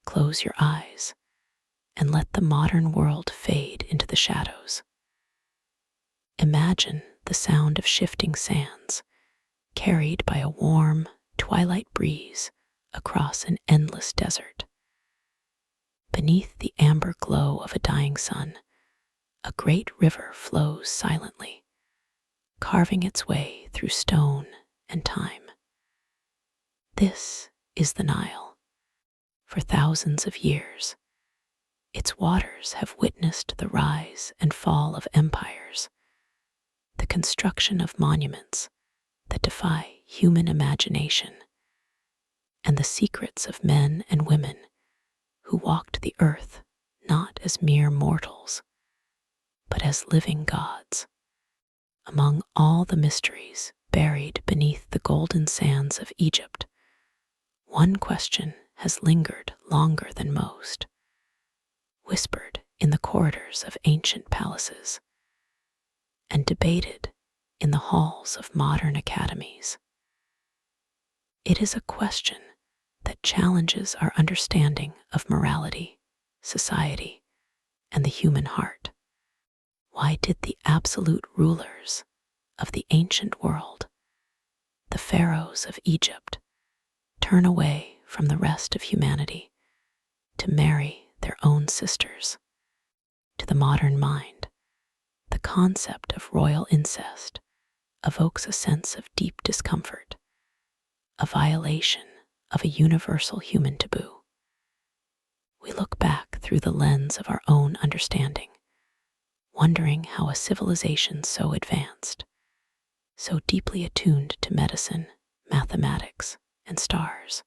close your eyes and let the modern world fade into the shadows. Imagine the sound of shifting sands, carried by a warm, twilight breeze across an endless desert. Beneath the amber glow of a dying sun, a great river flows silently, carving its way through stone and time. This is the Nile. For thousands of years, its waters have witnessed the rise and fall of empires, the construction of monuments that defy human imagination, and the secrets of men and women who walked the earth not as mere mortals, but as living gods. Among all the mysteries buried beneath the golden sands of Egypt, one question has lingered longer than most, whispered in the corridors of ancient palaces, and debated in the halls of modern academies. It is a question that challenges our understanding of morality, society, and the human heart. Why did the absolute rulers of the ancient world, the pharaohs of Egypt, turn away from the rest of humanity to marry their own sisters? To the modern mind, the concept of royal incest evokes a sense of deep discomfort, a violation of a universal human taboo. We look back through the lens of our own understanding, wondering how a civilization so advanced, so deeply attuned to medicine, mathematics, and stars,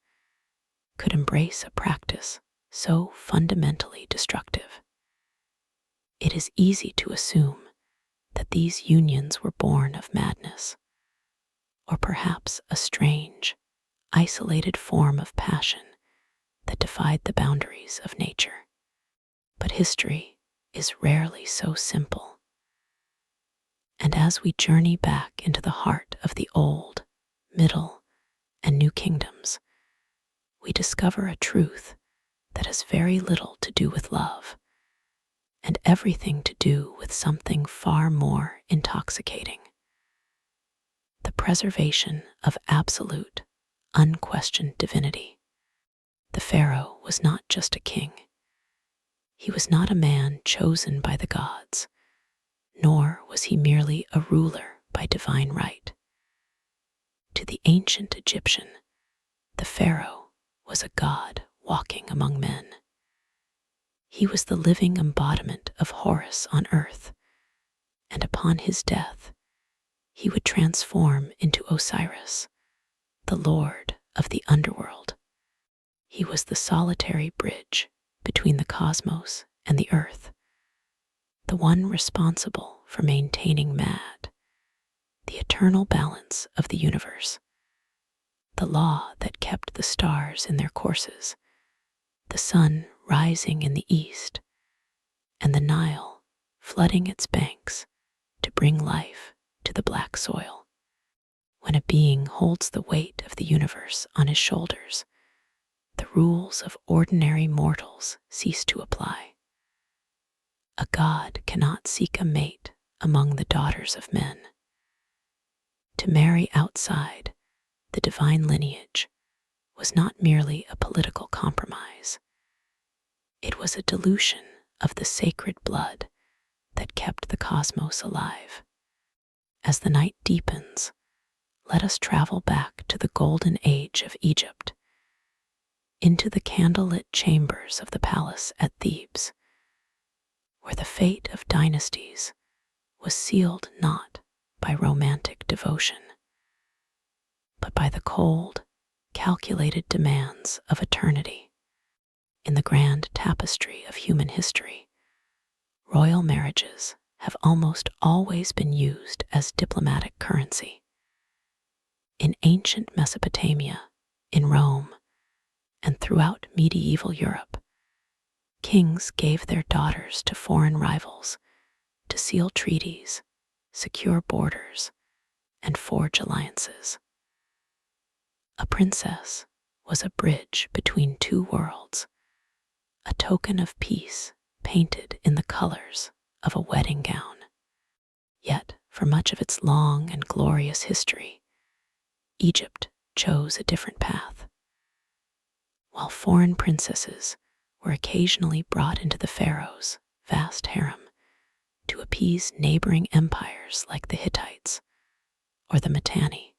could embrace a practice so fundamentally destructive. It is easy to assume that these unions were born of madness, or perhaps a strange, isolated form of passion that defied the boundaries of nature. But history is rarely so simple. And as we journey back into the heart of the old, middle, and new kingdoms, we discover a truth that has very little to do with love, and everything to do with something far more intoxicating: the preservation of absolute, unquestioned divinity. The pharaoh was not just a king. He was not a man chosen by the gods, nor was he merely a ruler by divine right. To the ancient Egyptian, the pharaoh was a god walking among men. He was the living embodiment of Horus on earth, and upon his death, he would transform into Osiris, the lord of the underworld. He was the solitary bridge between the cosmos and the earth, the one responsible for maintaining the eternal balance of the universe, the law that kept the stars in their courses, the sun rising in the east, and the Nile flooding its banks to bring life to the black soil. When a being holds the weight of the universe on his shoulders, the rules of ordinary mortals cease to apply. A god cannot seek a mate among the daughters of men. To marry outside the divine lineage was not merely a political compromise. It was a dilution of the sacred blood that kept the cosmos alive. As the night deepens, let us travel back to the golden age of Egypt, into the candlelit chambers of the palace at Thebes, where the fate of dynasties was sealed not by romantic devotion, but by the cold, calculated demands of eternity. In the grand tapestry of human history, royal marriages have almost always been used as diplomatic currency. In ancient Mesopotamia, in Rome, and throughout medieval Europe, kings gave their daughters to foreign rivals to seal treaties, secure borders, and forge alliances. A princess was a bridge between two worlds, a token of peace painted in the colors of a wedding gown. Yet, for much of its long and glorious history, Egypt chose a different path. While foreign princesses were occasionally brought into the pharaoh's vast harem to appease neighboring empires like the Hittites or the Mitanni,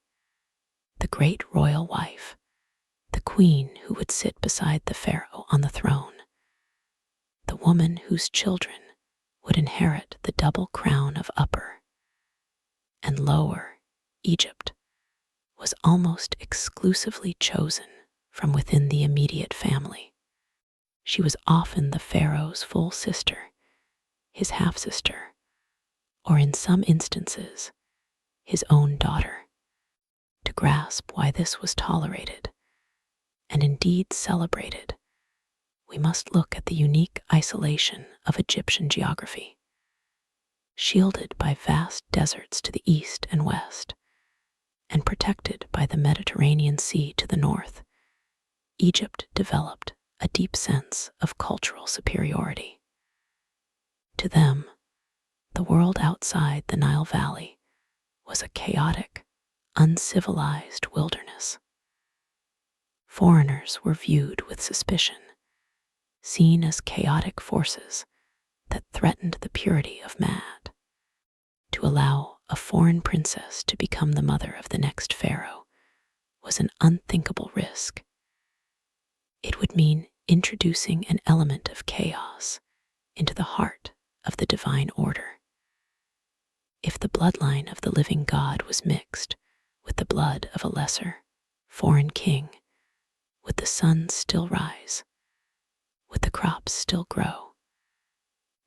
the great royal wife, the queen who would sit beside the pharaoh on the throne, the woman whose children would inherit the double crown of Upper and Lower Egypt, was almost exclusively chosen from within the immediate family. She was often the pharaoh's full sister, his half-sister, or in some instances, his own daughter. To grasp why this was tolerated, and indeed celebrated, we must look at the unique isolation of Egyptian geography. Shielded by vast deserts to the east and west, and protected by the Mediterranean Sea to the north, Egypt developed a deep sense of cultural superiority. To them, the world outside the Nile Valley was a chaotic, uncivilized wilderness. Foreigners were viewed with suspicion, seen as chaotic forces that threatened the purity of Mad. To allow a foreign princess to become the mother of the next pharaoh was an unthinkable risk. It would mean introducing an element of chaos into the heart of the divine order. If the bloodline of the living God was mixed with the blood of a lesser, foreign king, would the sun still rise? Would the crops still grow?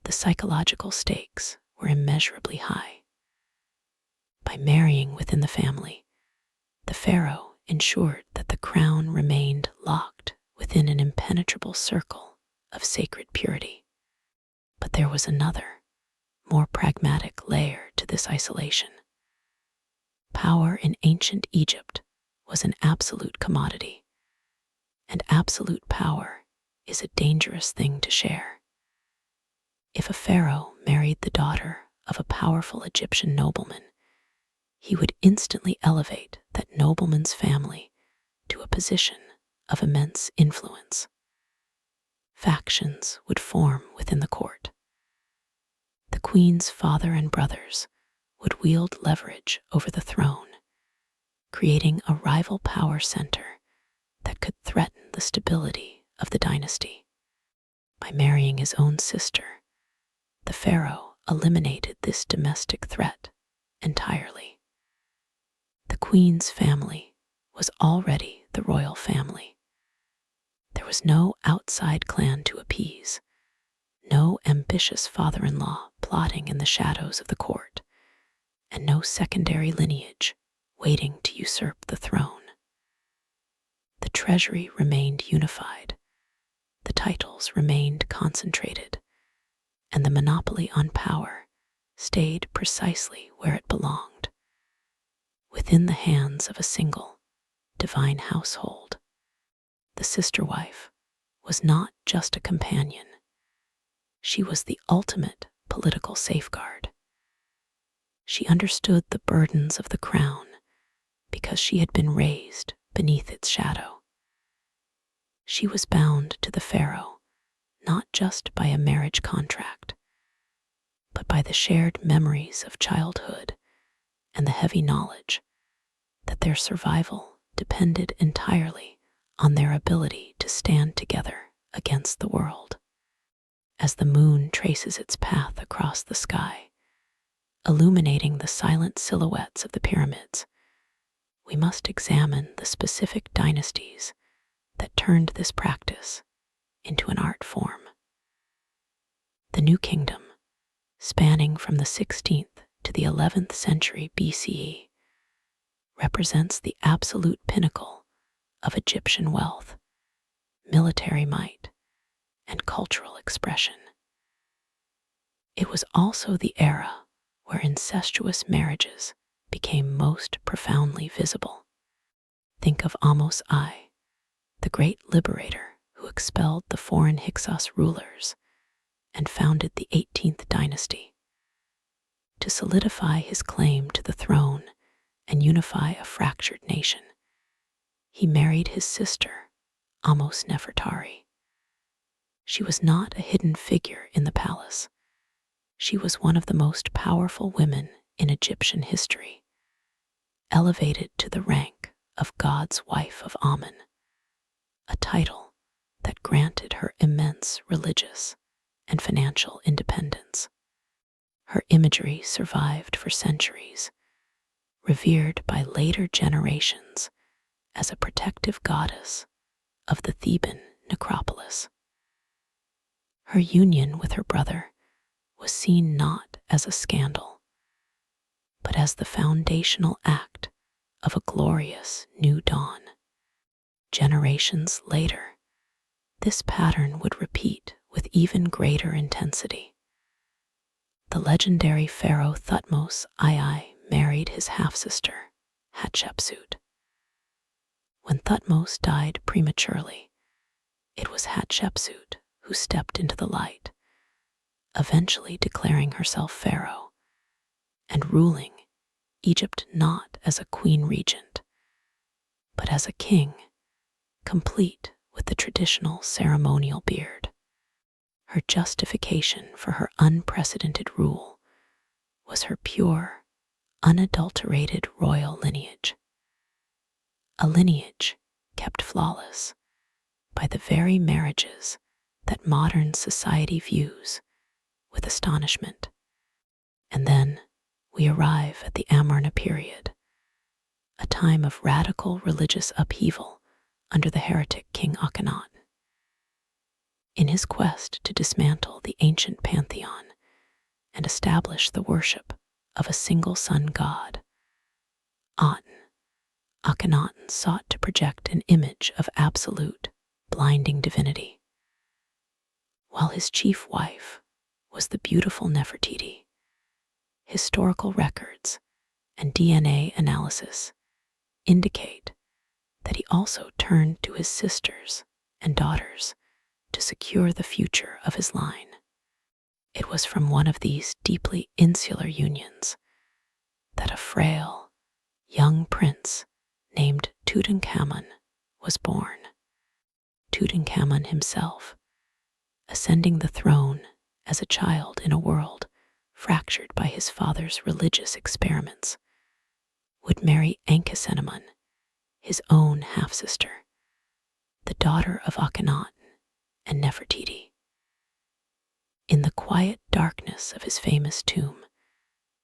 The psychological stakes were immeasurably high. By marrying within the family, the pharaoh ensured that the crown remained locked within an impenetrable circle of sacred purity. But there was another, more pragmatic layer to this isolation. Power in ancient Egypt was an absolute commodity, and absolute power is a dangerous thing to share. If a pharaoh married the daughter of a powerful Egyptian nobleman, he would instantly elevate that nobleman's family to a position of immense influence. Factions would form within the court. The queen's father and brothers would wield leverage over the throne, creating a rival power center that could threaten the stability of the dynasty. By marrying his own sister, the pharaoh eliminated this domestic threat entirely. The queen's family was already the royal family. There was no outside clan to appease, no ambitious father-in-law plotting in the shadows of the court, and no secondary lineage waiting to usurp the throne. The treasury remained unified, the titles remained concentrated, and the monopoly on power stayed precisely where it belonged, within the hands of a single, divine household. The sister wife was not just a companion. She was the ultimate political safeguard. She understood the burdens of the crown because she had been raised beneath its shadow. She was bound to the pharaoh not just by a marriage contract, but by the shared memories of childhood and the heavy knowledge that their survival depended entirely on their ability to stand together against the world. As the moon traces its path across the sky, illuminating the silent silhouettes of the pyramids, we must examine the specific dynasties that turned this practice into an art form. The New Kingdom, spanning from the 16th to the 11th century BCE, represents the absolute pinnacle of Egyptian wealth, military might, and cultural expression. It was also the era where incestuous marriages became most profoundly visible. Think of Amos I, the great liberator who who expelled the foreign Hyksos rulers and founded the 18th dynasty. To solidify his claim to the throne and unify a fractured nation, he married his sister, Amos Nefertari. She was not a hidden figure in the palace. She was one of the most powerful women in Egyptian history, elevated to the rank of God's wife of Amun, a title that granted her immense religious and financial independence. Her imagery survived for centuries, revered by later generations as a protective goddess of the Theban necropolis. Her union with her brother was seen not as a scandal, but as the foundational act of a glorious new dawn. Generations later, this pattern would repeat with even greater intensity. The legendary pharaoh Thutmose II married his half-sister, Hatshepsut. When Thutmose died prematurely, it was Hatshepsut who stepped into the light, eventually declaring herself pharaoh and ruling Egypt not as a queen regent, but as a king, complete with the traditional ceremonial beard. Her justification for her unprecedented rule was her pure, unadulterated royal lineage. A lineage kept flawless by the very marriages that modern society views with astonishment. And then we arrive at the Amarna period, a time of radical religious upheaval under the heretic King Akhenaten. In his quest to dismantle the ancient pantheon and establish the worship of a single sun god, Akhenaten sought to project an image of absolute, blinding divinity. While his chief wife was the beautiful Nefertiti, historical records and DNA analysis indicate that he also turned to his sisters and daughters to secure the future of his line. It was from one of these deeply insular unions that a frail, young prince named Tutankhamun was born. Tutankhamun himself, ascending the throne as a child in a world fractured by his father's religious experiments, would marry Ankhesenamun, his own half-sister, the daughter of Akhenaten and Nefertiti. In the quiet darkness of his famous tomb,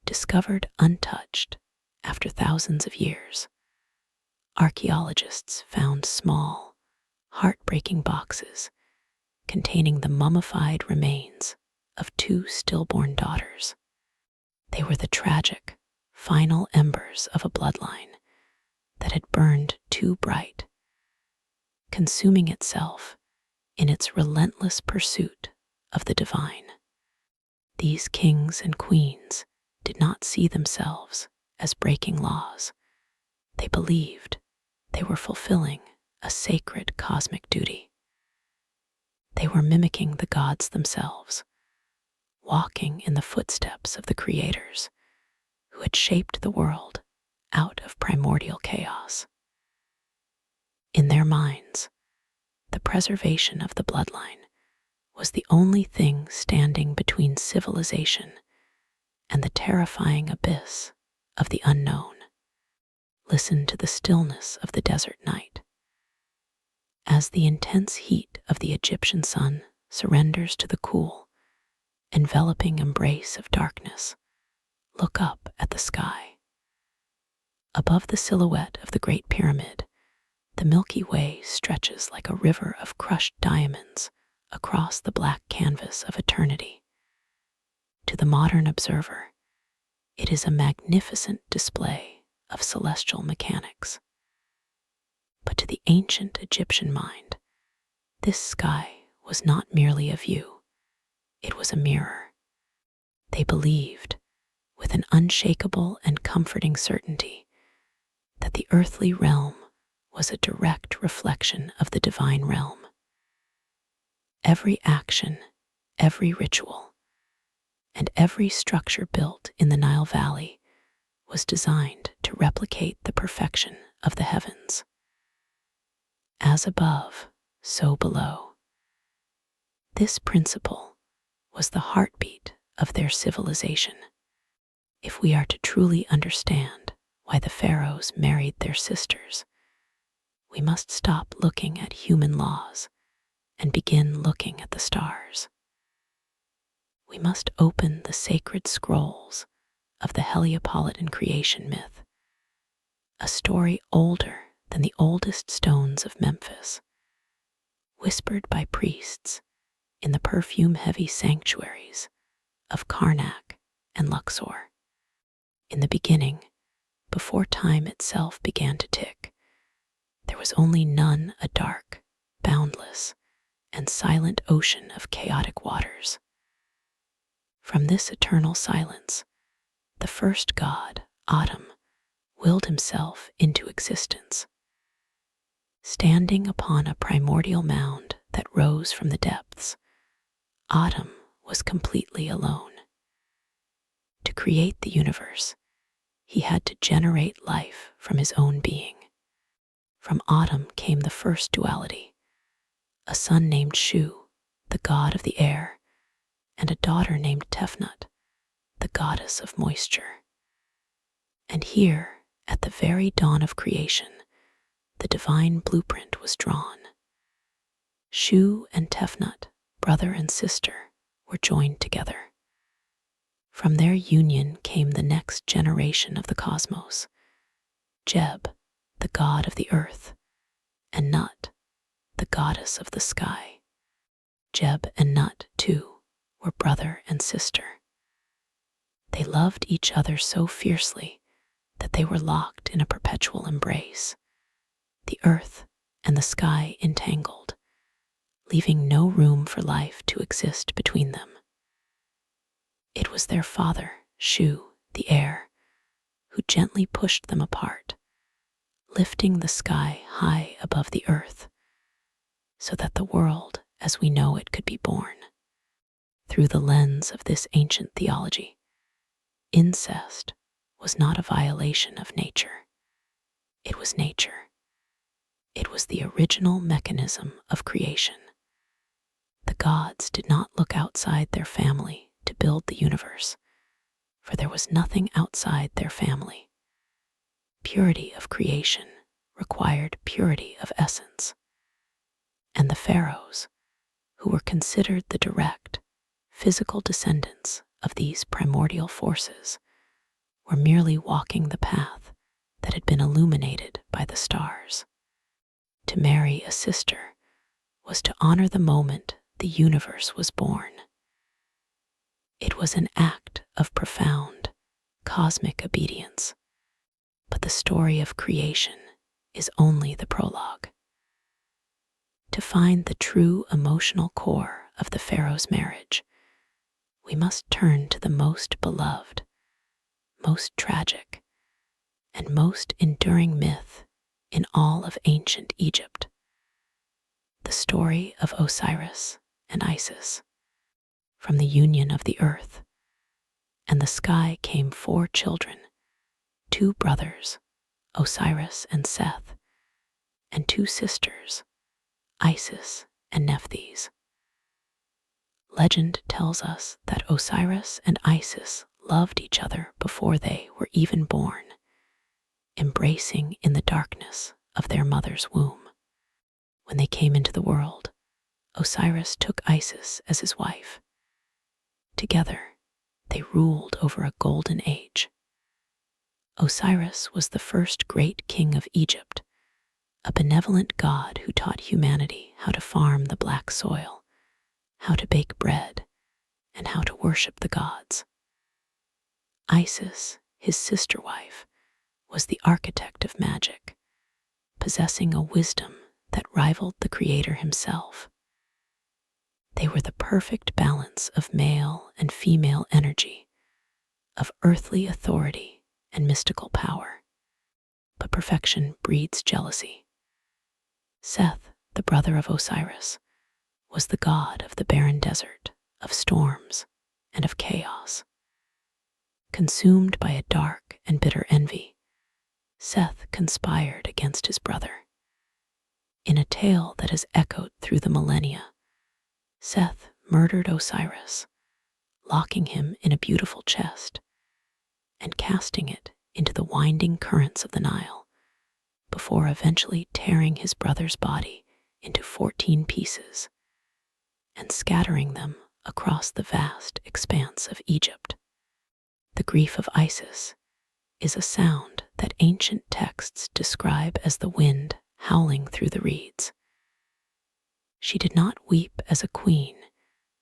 discovered untouched after thousands of years, archaeologists found small, heartbreaking boxes containing the mummified remains of two stillborn daughters. They were the tragic, final embers of a bloodline that had burned too bright, consuming itself in its relentless pursuit of the divine. These kings and queens did not see themselves as breaking laws. They believed they were fulfilling a sacred cosmic duty. They were mimicking the gods themselves, walking in the footsteps of the creators who had shaped the world out of primordial chaos. In their minds, the preservation of the bloodline was the only thing standing between civilization and the terrifying abyss of the unknown. Listen to the stillness of the desert night. As the intense heat of the Egyptian sun surrenders to the cool, enveloping embrace of darkness, look up at the sky. Above the silhouette of the Great Pyramid, the Milky Way stretches like a river of crushed diamonds across the black canvas of eternity. To the modern observer, it is a magnificent display of celestial mechanics. But to the ancient Egyptian mind, this sky was not merely a view, it was a mirror. They believed, with an unshakable and comforting certainty, that the earthly realm was a direct reflection of the divine realm. Every action, every ritual, and every structure built in the Nile Valley was designed to replicate the perfection of the heavens. As above, so below. This principle was the heartbeat of their civilization. If we are to truly understand why the pharaohs married their sisters, we must stop looking at human laws and begin looking at the stars. We must open the sacred scrolls of the Heliopolitan creation myth, a story older than the oldest stones of Memphis, whispered by priests in the perfume-heavy sanctuaries of Karnak and Luxor. In the beginning, before time itself began to tick, there was only none a dark, boundless, and silent ocean of chaotic waters. From this eternal silence, the first god, Atum, willed himself into existence. Standing upon a primordial mound that rose from the depths, Atum was completely alone. To create the universe, he had to generate life from his own being. From Atum came the first duality, a son named Shu, the god of the air, and a daughter named Tefnut, the goddess of moisture. And here, at the very dawn of creation, the divine blueprint was drawn. Shu and Tefnut, brother and sister, were joined together. From their union came the next generation of the cosmos, Geb, the god of the earth, and Nut, the goddess of the sky. Geb and Nut, too, were brother and sister. They loved each other so fiercely that they were locked in a perpetual embrace, the earth and the sky entangled, leaving no room for life to exist between them. It was their father, Shu, the air, who gently pushed them apart, lifting the sky high above the earth, so that the world as we know it could be born. Through the lens of this ancient theology, incest was not a violation of nature. It was nature. It was the original mechanism of creation. The gods did not look outside their family to build the universe, for there was nothing outside their family. Purity of creation required purity of essence. And the pharaohs, who were considered the direct, physical descendants of these primordial forces, were merely walking the path that had been illuminated by the stars. To marry a sister was to honor the moment the universe was born. It was an act of profound, cosmic obedience, but the story of creation is only the prologue. To find the true emotional core of the pharaoh's marriage, we must turn to the most beloved, most tragic, and most enduring myth in all of ancient Egypt, the story of Osiris and Isis. From the union of the earth and the sky came 4 children, 2 brothers, Osiris and Seth, and 2 sisters, Isis and Nephthys. Legend tells us that Osiris and Isis loved each other before they were even born, embracing in the darkness of their mother's womb. When they came into the world, Osiris took Isis as his wife. Together, they ruled over a golden age. Osiris was the first great king of Egypt, a benevolent god who taught humanity how to farm the black soil, how to bake bread, and how to worship the gods. Isis, his sister wife, was the architect of magic, possessing a wisdom that rivaled the creator himself. They were the perfect balance of male and female energy, of earthly authority and mystical power. But perfection breeds jealousy. Seth, the brother of Osiris, was the god of the barren desert, of storms, and of chaos. Consumed by a dark and bitter envy, Seth conspired against his brother. In a tale that has echoed through the millennia, Seth murdered Osiris, locking him in a beautiful chest and casting it into the winding currents of the Nile, before eventually tearing his brother's body into 14 pieces and scattering them across the vast expanse of Egypt. The grief of Isis is a sound that ancient texts describe as the wind howling through the reeds. She did not weep as a queen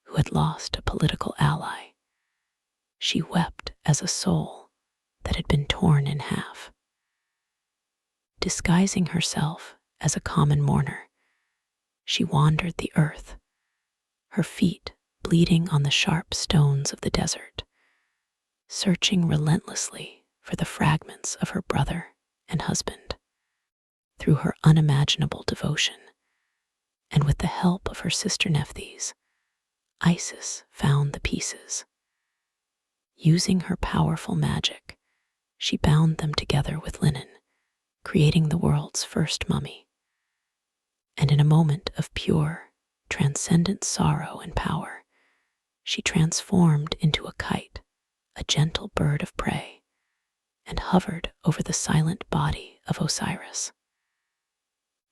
who had lost a political ally. She wept as a soul that had been torn in half. Disguising herself as a common mourner, she wandered the earth, her feet bleeding on the sharp stones of the desert, searching relentlessly for the fragments of her brother and husband. Through her unimaginable devotion, and with the help of her sister Nephthys, Isis found the pieces. Using her powerful magic, she bound them together with linen, creating the world's first mummy. And in a moment of pure, transcendent sorrow and power, she transformed into a kite, a gentle bird of prey, and hovered over the silent body of Osiris.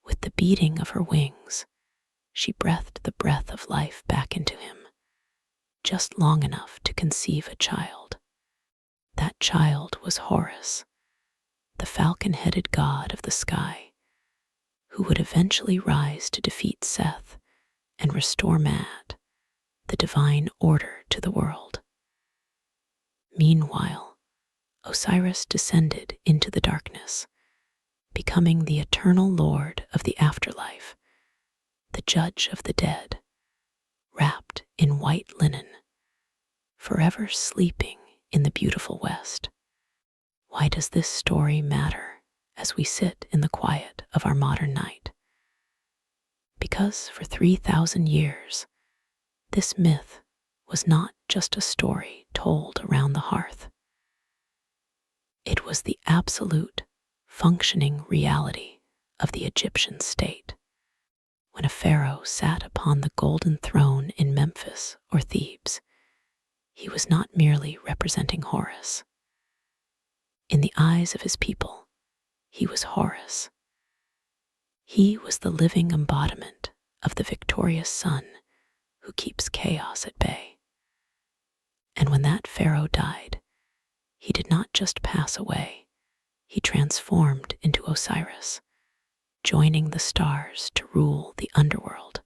With the beating of her wings, she breathed the breath of life back into him, just long enough to conceive a child. That child was Horus, the falcon-headed god of the sky, who would eventually rise to defeat Seth and restore Mad, the divine order to the world. Meanwhile, Osiris descended into the darkness, becoming the eternal lord of the afterlife, the judge of the dead, wrapped in white linen, forever sleeping in the beautiful West. Why does this story matter as we sit in the quiet of our modern night? Because for 3,000 years, this myth was not just a story told around the hearth. It was the absolute, functioning reality of the Egyptian state. When a pharaoh sat upon the golden throne in Memphis or Thebes, he was not merely representing Horus. In the eyes of his people, he was Horus. He was the living embodiment of the victorious sun who keeps chaos at bay. And when that pharaoh died, he did not just pass away, he transformed into Osiris, joining the stars to rule the underworld.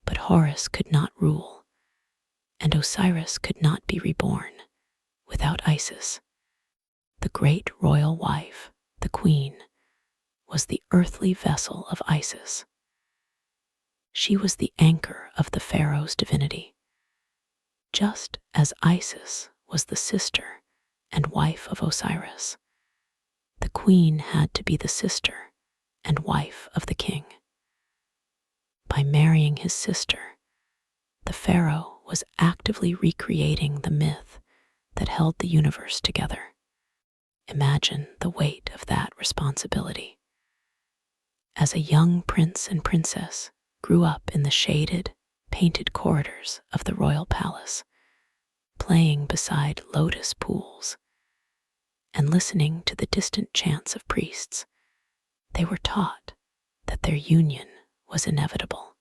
But Horus could not rule, and Osiris could not be reborn without Isis. The great royal wife, the queen, was the earthly vessel of Isis. She was the anchor of the pharaoh's divinity. Just as Isis was the sister and wife of Osiris, the queen had to be the sister and wife of the king. By marrying his sister, the pharaoh was actively recreating the myth that held the universe together. Imagine the weight of that responsibility. As a young prince and princess grew up in the shaded, painted corridors of the royal palace, playing beside lotus pools and listening to the distant chants of priests, they were taught that their union was inevitable.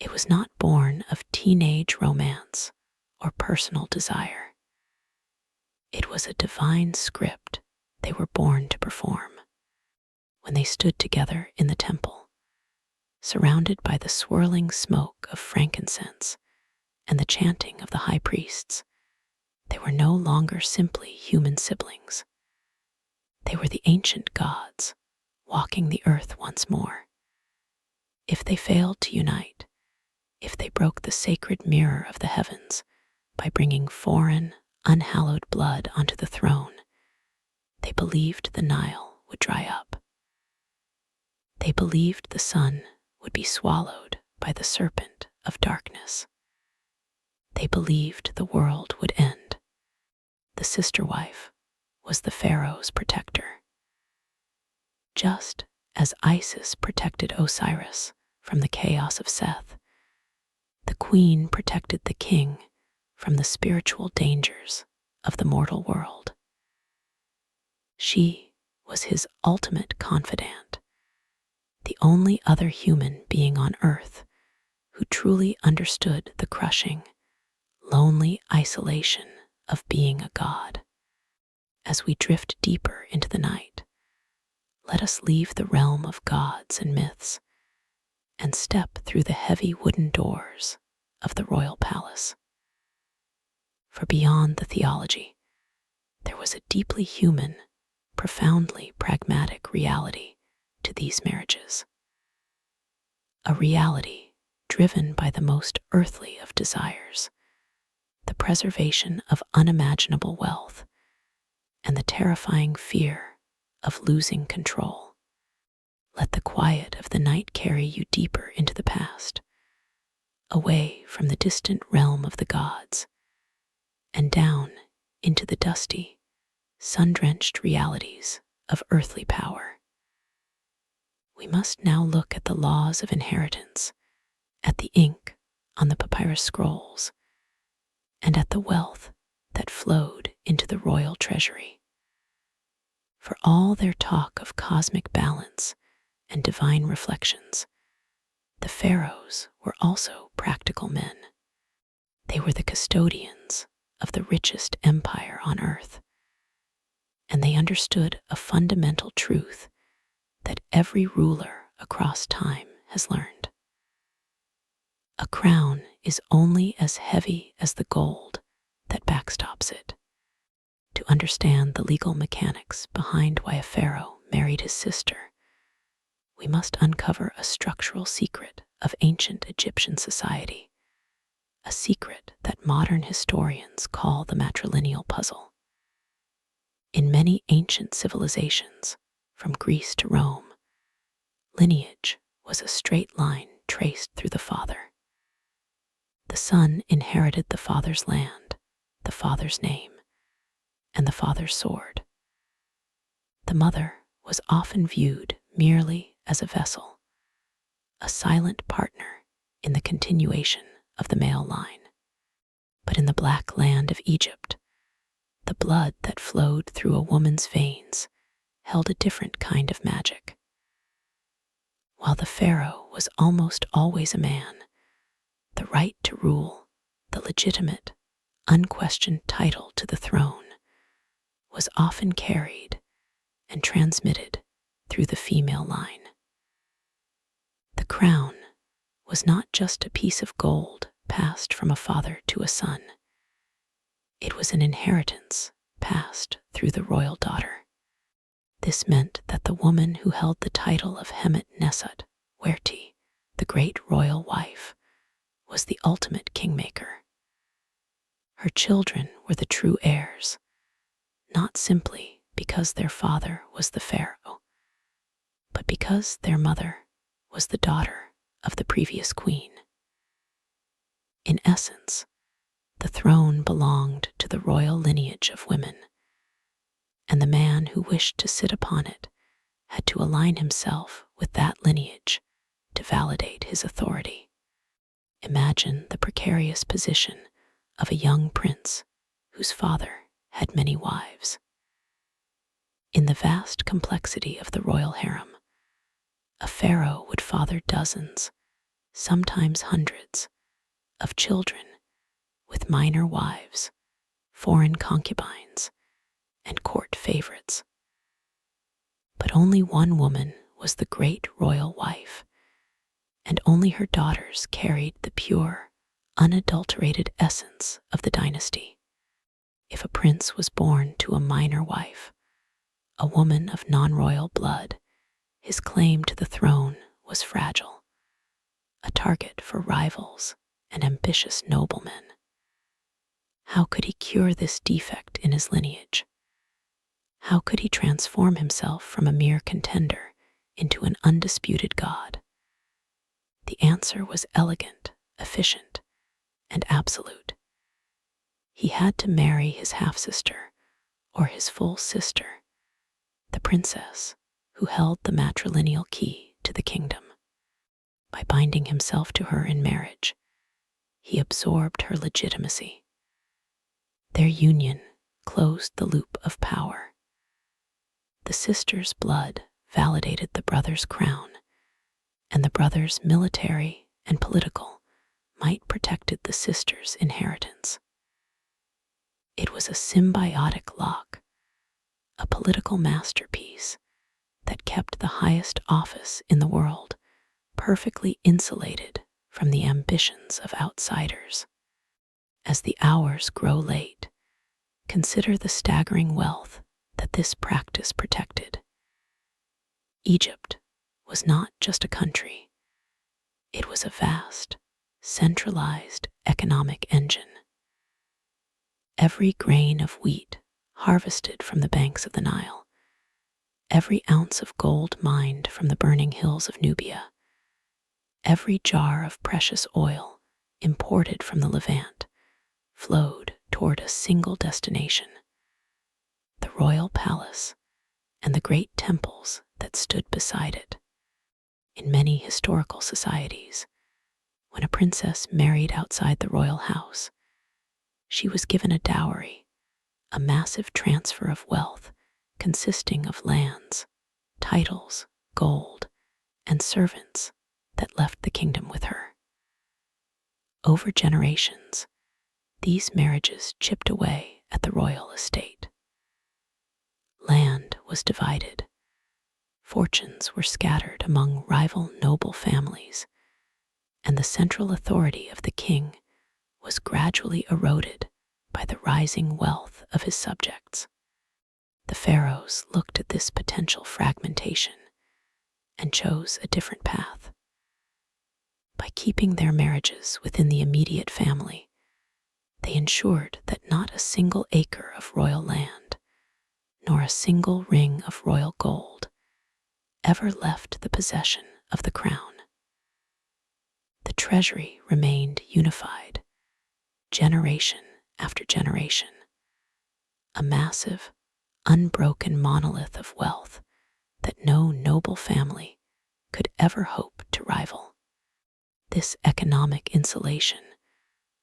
It was not born of teenage romance or personal desire. It was a divine script they were born to perform. When they stood together in the temple, surrounded by the swirling smoke of frankincense and the chanting of the high priests, they were no longer simply human siblings. They were the ancient gods, walking the earth once more. If they failed to unite, if they broke the sacred mirror of the heavens by bringing foreign, unhallowed blood onto the throne, they believed the Nile would dry up. They believed the sun would be swallowed by the serpent of darkness. They believed the world would end. The sister wife was the pharaoh's protector. Just as Isis protected Osiris from the chaos of Seth, the queen protected the king from the spiritual dangers of the mortal world. She was his ultimate confidant, the only other human being on earth who truly understood the crushing, lonely isolation of being a god. As we drift deeper into the night, let us leave the realm of gods and myths and step through the heavy wooden doors of the royal palace. For beyond the theology, there was a deeply human, profoundly pragmatic reality to these marriages. A reality driven by the most earthly of desires, the preservation of unimaginable wealth, and the terrifying fear of losing control. Let the quiet of the night carry you deeper into the past, away from the distant realm of the gods, and down into the dusty, sun-drenched realities of earthly power. We must now look at the laws of inheritance, at the ink on the papyrus scrolls, and at the wealth that flowed into the royal treasury. For all their talk of cosmic balance and divine reflections, the pharaohs were also practical men. They were the custodians of the richest empire on earth, and they understood a fundamental truth that every ruler across time has learned. A crown is only as heavy as the gold that backstops it. To understand the legal mechanics behind why a pharaoh married his sister, we must uncover a structural secret of ancient Egyptian society, a secret that modern historians call the matrilineal puzzle. In many ancient civilizations, from Greece to Rome, lineage was a straight line traced through the father. The son inherited the father's land, the father's name, and the father's sword. The mother was often viewed merely as a vessel, a silent partner in the continuation of the male line. But in the black land of Egypt, the blood that flowed through a woman's veins held a different kind of magic. While the pharaoh was almost always a man, the right to rule, the legitimate, unquestioned title to the throne, was often carried and transmitted through the female line. The crown was not just a piece of gold passed from a father to a son. It was an inheritance passed through the royal daughter. This meant that the woman who held the title of Hemet Nesut Werti, the great royal wife, was the ultimate kingmaker. Her children were the true heirs, not simply because their father was the pharaoh, but because their mother was the daughter of the previous queen. In essence, the throne belonged to the royal lineage of women, and the man who wished to sit upon it had to align himself with that lineage to validate his authority. Imagine the precarious position of a young prince whose father had many wives. In the vast complexity of the royal harem, a pharaoh would father dozens, sometimes hundreds, of children with minor wives, foreign concubines, and court favorites. But only one woman was the great royal wife, and only her daughters carried the pure, unadulterated essence of the dynasty. If a prince was born to a minor wife, a woman of non-royal blood, his claim to the throne was fragile, a target for rivals and ambitious noblemen. How could he cure this defect in his lineage? How could he transform himself from a mere contender into an undisputed god? The answer was elegant, efficient, and absolute. He had to marry his half-sister or his full sister, the princess who held the matrilineal key to the kingdom. By binding himself to her in marriage, he absorbed her legitimacy. Their union closed the loop of power. The sister's blood validated the brother's crown, and the brother's military and political might protected the sister's inheritance. It was a symbiotic lock, a political masterpiece that kept the highest office in the world perfectly insulated from the ambitions of outsiders. As the hours grow late, consider the staggering wealth that this practice protected. Egypt was not just a country. It was a vast, centralized economic engine. Every grain of wheat harvested from the banks of the Nile, every ounce of gold mined from the burning hills of Nubia, every jar of precious oil imported from the Levant flowed toward a single destination: the royal palace and the great temples that stood beside it. In many historical societies, when a princess married outside the royal house, she was given a dowry, a massive transfer of wealth consisting of lands, titles, gold, and servants that left the kingdom with her. Over generations, these marriages chipped away at the royal estate. Land was divided. Fortunes were scattered among rival noble families, and the central authority of the king was gradually eroded by the rising wealth of his subjects. The pharaohs looked at this potential fragmentation and chose a different path. By keeping their marriages within the immediate family, they ensured that not a single acre of royal land, nor a single ring of royal gold, ever left the possession of the crown. The treasury remained unified, generation after generation, a massive, unbroken monolith of wealth that no noble family could ever hope to rival. This economic insulation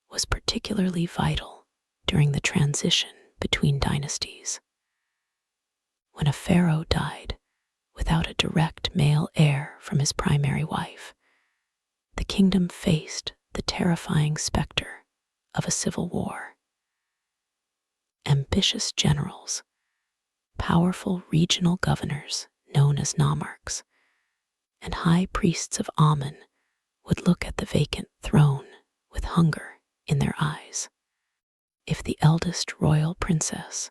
was particularly vital during the transition between dynasties. When a pharaoh died without a direct male heir from his primary wife, the kingdom faced the terrifying specter of a civil war. Ambitious generals, powerful regional governors known as nomarchs, and high priests of Amun would look at the vacant throne with hunger in their eyes. If the eldest royal princess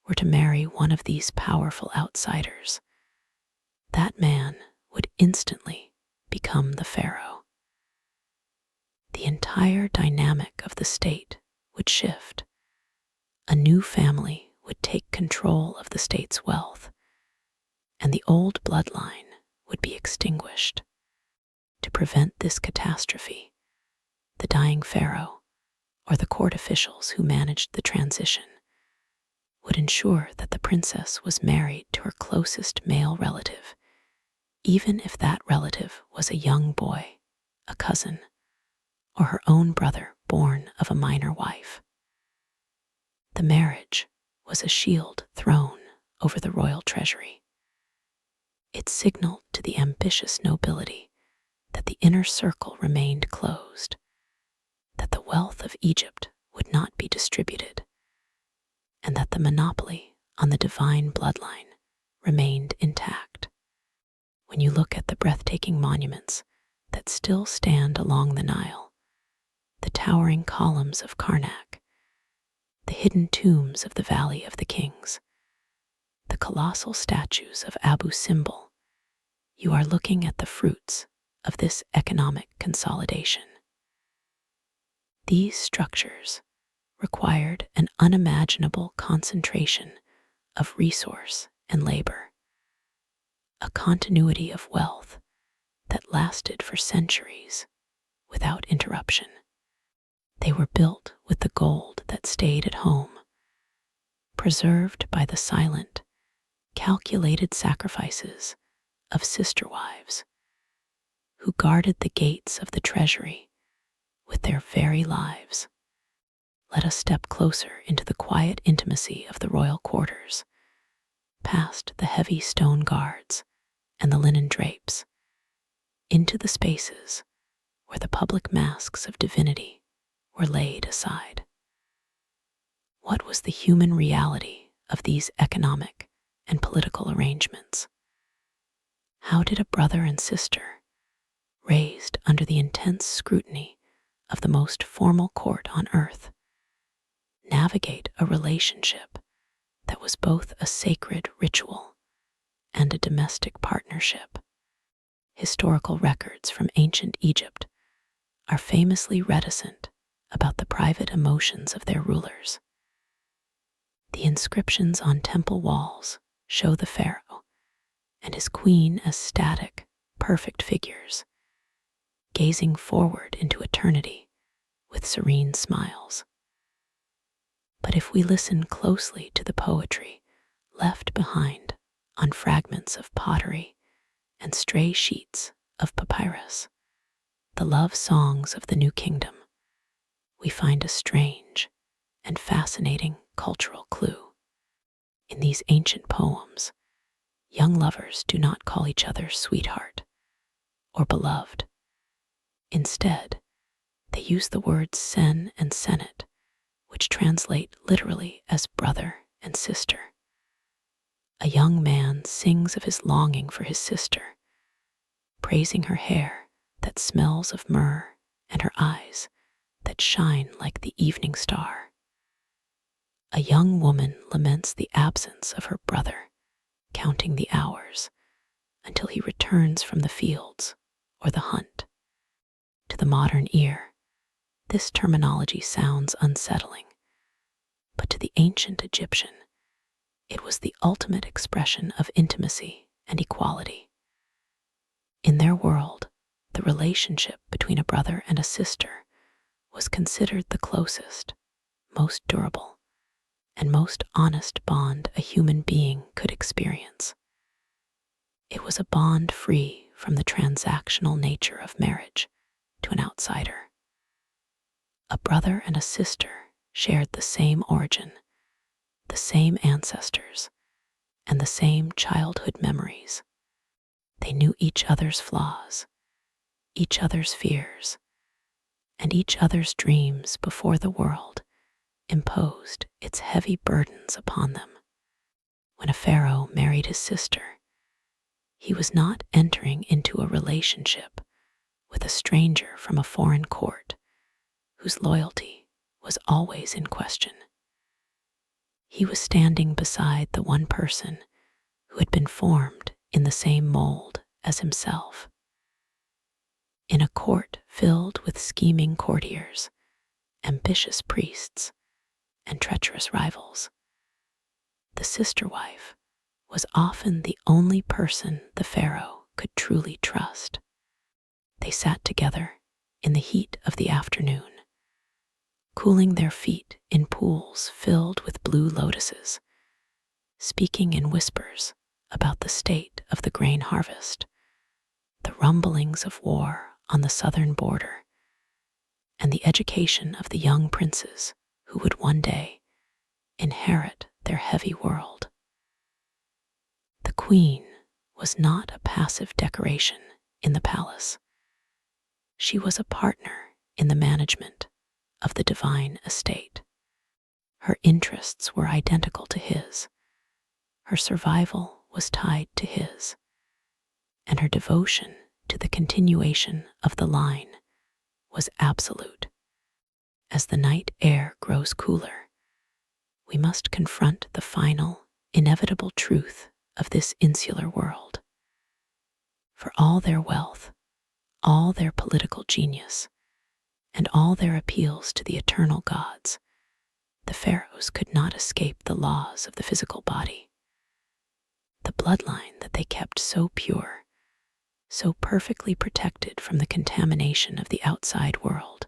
were to marry one of these powerful outsiders, that man would instantly become the pharaoh. The entire dynamic of the state would shift. A new family would take control of the state's wealth, and the old bloodline would be extinguished. To prevent this catastrophe, the dying pharaoh, or the court officials who managed the transition, would ensure that the princess was married to her closest male relative, even if that relative was a young boy, a cousin, or her own brother born of a minor wife. The marriage was a shield thrown over the royal treasury. It signaled to the ambitious nobility that the inner circle remained closed, that the wealth of Egypt would not be distributed, and that the monopoly on the divine bloodline remained intact. When you look at the breathtaking monuments that still stand along the Nile, the towering columns of Karnak, the hidden tombs of the Valley of the Kings, the colossal statues of Abu Simbel, you are looking at the fruits of this economic consolidation. These structures required an unimaginable concentration of resource and labor, a continuity of wealth that lasted for centuries without interruption. They were built with the gold that stayed at home, preserved by the silent, calculated sacrifices of sister wives who guarded the gates of the treasury with their very lives. Let us step closer into the quiet intimacy of the royal quarters, past the heavy stone guards and the linen drapes, into the spaces where the public masks of divinity were laid aside. What was the human reality of these economic and political arrangements? How did a brother and sister, raised under the intense scrutiny of the most formal court on earth, navigate a relationship that was both a sacred ritual and a domestic partnership? Historical records from ancient Egypt are famously reticent about the private emotions of their rulers. The inscriptions on temple walls show the pharaoh and his queen as static, perfect figures, gazing forward into eternity with serene smiles. But if we listen closely to the poetry left behind on fragments of pottery and stray sheets of papyrus, the love songs of the New Kingdom, we find a strange and fascinating cultural clue. In these ancient poems, young lovers do not call each other sweetheart or beloved. Instead, they use the words sen and senet, which translate literally as brother and sister. A young man sings of his longing for his sister, praising her hair that smells of myrrh and her eyes that shine like the evening star. A young woman laments the absence of her brother, counting the hours until he returns from the fields or the hunt. To the modern ear, this terminology sounds unsettling, but to the ancient Egyptian, it was the ultimate expression of intimacy and equality. In their world, the relationship between a brother and a sister was considered the closest, most durable, and most honest bond a human being could experience. It was a bond free from the transactional nature of marriage to an outsider. A brother and a sister shared the same origin, the same ancestors, and the same childhood memories. They knew each other's flaws, each other's fears, and each other's dreams before the world imposed its heavy burdens upon them. When a pharaoh married his sister, he was not entering into a relationship with a stranger from a foreign court whose loyalty was always in question. He was standing beside the one person who had been formed in the same mold as himself. In a court filled with scheming courtiers, ambitious priests, and treacherous rivals, the sister wife was often the only person the pharaoh could truly trust. They sat together in the heat of the afternoon, cooling their feet in pools filled with blue lotuses, speaking in whispers about the state of the grain harvest, the rumblings of war on the southern border, and the education of the young princes who would one day inherit their heavy world. The queen was not a passive decoration in the palace. She was a partner in the management of the divine estate. Her interests were identical to his. Her survival was tied to his, and her devotion to the continuation of the line was absolute. As the night air grows cooler, we must confront the final, inevitable truth of this insular world. For all their wealth, all their political genius, and all their appeals to the eternal gods, the pharaohs could not escape the laws of the physical body. The bloodline that they kept so pure so perfectly protected from the contamination of the outside world,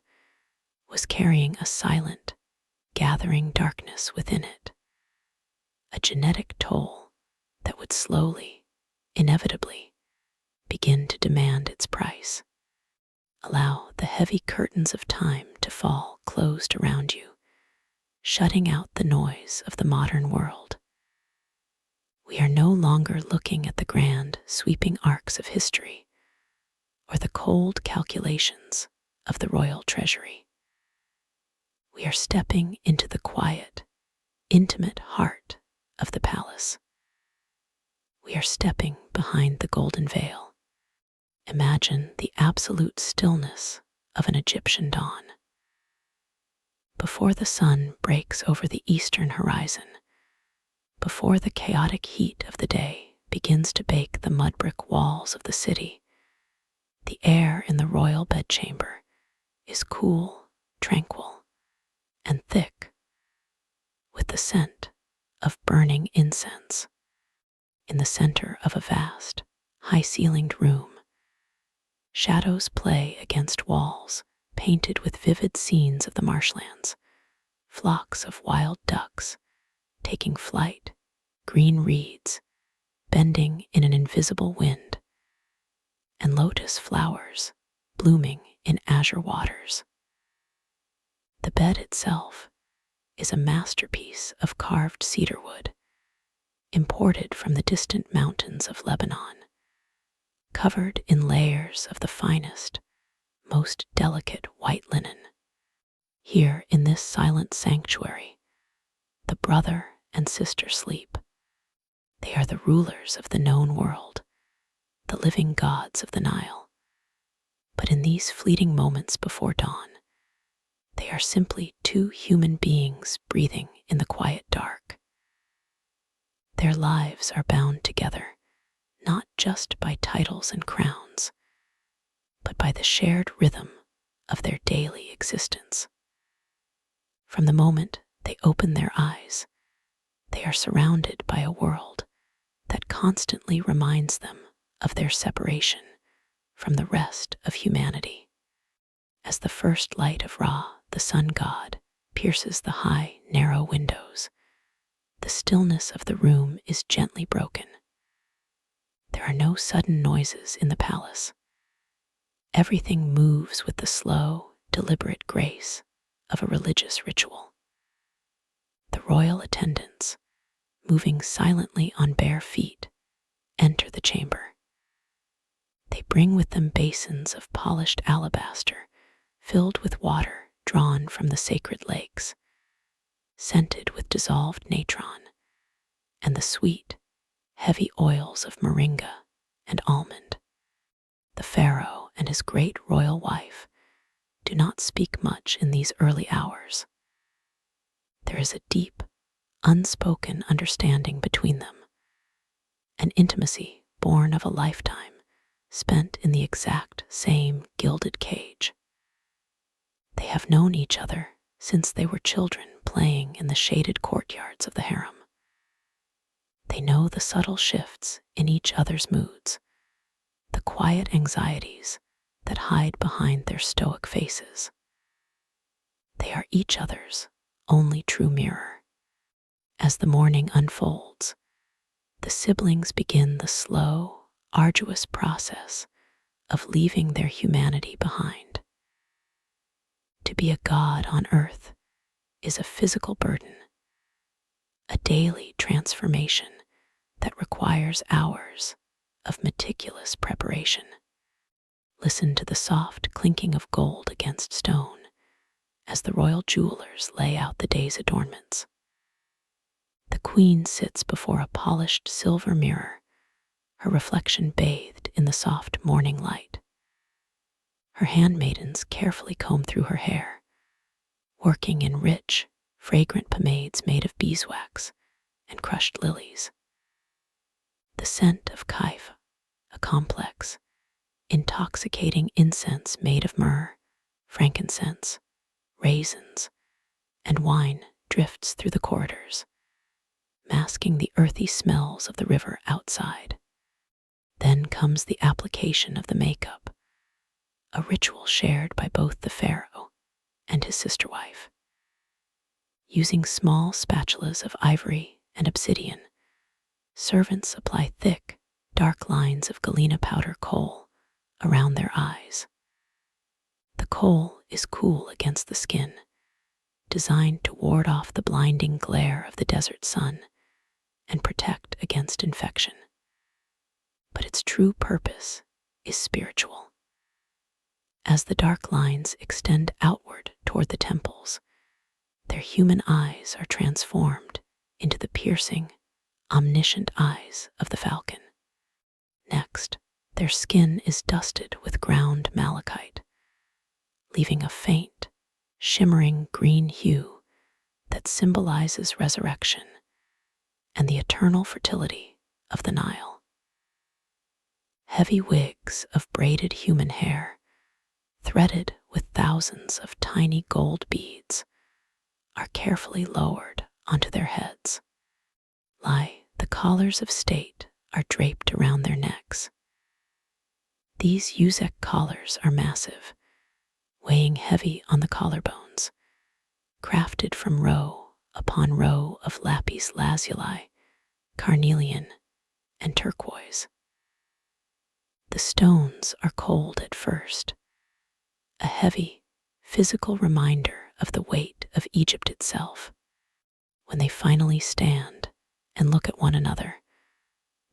was carrying a silent, gathering darkness within it, a genetic toll that would slowly, inevitably, begin to demand its price. Allow the heavy curtains of time to fall closed around you, shutting out the noise of the modern world. We are no longer looking at the grand, sweeping arcs of history or the cold calculations of the royal treasury. We are stepping into the quiet, intimate heart of the palace. We are stepping behind the golden veil. Imagine the absolute stillness of an Egyptian dawn. Before the sun breaks over the eastern horizon, before the chaotic heat of the day begins to bake the mud brick walls of the city, the air in the royal bedchamber is cool, tranquil, and thick with the scent of burning incense. In the center of a vast, high-ceilinged room, shadows play against walls painted with vivid scenes of the marshlands, flocks of wild ducks taking flight, green reeds bending in an invisible wind, and lotus flowers blooming in azure waters. The bed itself is a masterpiece of carved cedar wood, imported from the distant mountains of Lebanon, covered in layers of the finest, most delicate white linen. Here in this silent sanctuary, the brother and sister sleep. They are the rulers of the known world, the living gods of the Nile. But in these fleeting moments before dawn, they are simply two human beings breathing in the quiet dark. Their lives are bound together, not just by titles and crowns, but by the shared rhythm of their daily existence. From the moment they open their eyes, they are surrounded by a world that constantly reminds them of their separation from the rest of humanity. As the first light of Ra, the sun god, pierces the high, narrow windows, the stillness of the room is gently broken. There are no sudden noises in the palace. Everything moves with the slow, deliberate grace of a religious ritual. The royal attendants, moving silently on bare feet, enter the chamber. They bring with them basins of polished alabaster filled with water drawn from the sacred lakes, scented with dissolved natron and the sweet, heavy oils of moringa and almond. The pharaoh and his great royal wife do not speak much in these early hours. There is a deep, unspoken understanding between them, an intimacy born of a lifetime spent in the exact same gilded cage. They have known each other since they were children playing in the shaded courtyards of the harem. They know the subtle shifts in each other's moods, the quiet anxieties that hide behind their stoic faces. They are each other's only true mirror. As the morning unfolds, the siblings begin the slow, arduous process of leaving their humanity behind. To be a god on earth is a physical burden, a daily transformation that requires hours of meticulous preparation. Listen to the soft clinking of gold against stone as the royal jewelers lay out the day's adornments. The queen sits before a polished silver mirror, her reflection bathed in the soft morning light. Her handmaidens carefully comb through her hair, working in rich, fragrant pomades made of beeswax and crushed lilies. The scent of kaifa, a complex, intoxicating incense made of myrrh, frankincense, raisins, and wine drifts through the corridors, masking the earthy smells of the river outside. Then comes the application of the makeup, a ritual shared by both the pharaoh and his sister wife. Using small spatulas of ivory and obsidian, servants apply thick, dark lines of galena powder kohl around their eyes. The kohl is cool against the skin, designed to ward off the blinding glare of the desert sun and protect against infection. But its true purpose is spiritual. As the dark lines extend outward toward the temples, their human eyes are transformed into the piercing, omniscient eyes of the falcon. Next, their skin is dusted with ground malachite, leaving a faint, shimmering green hue that symbolizes resurrection and the eternal fertility of the Nile. Heavy wigs of braided human hair, threaded with thousands of tiny gold beads, are carefully lowered onto their heads. The collars of state are draped around their necks. These Uzek collars are massive, weighing heavy on the collarbones, crafted from row upon row of lapis lazuli, carnelian, and turquoise. The stones are cold at first, a heavy, physical reminder of the weight of Egypt itself. When they finally stand and look at one another,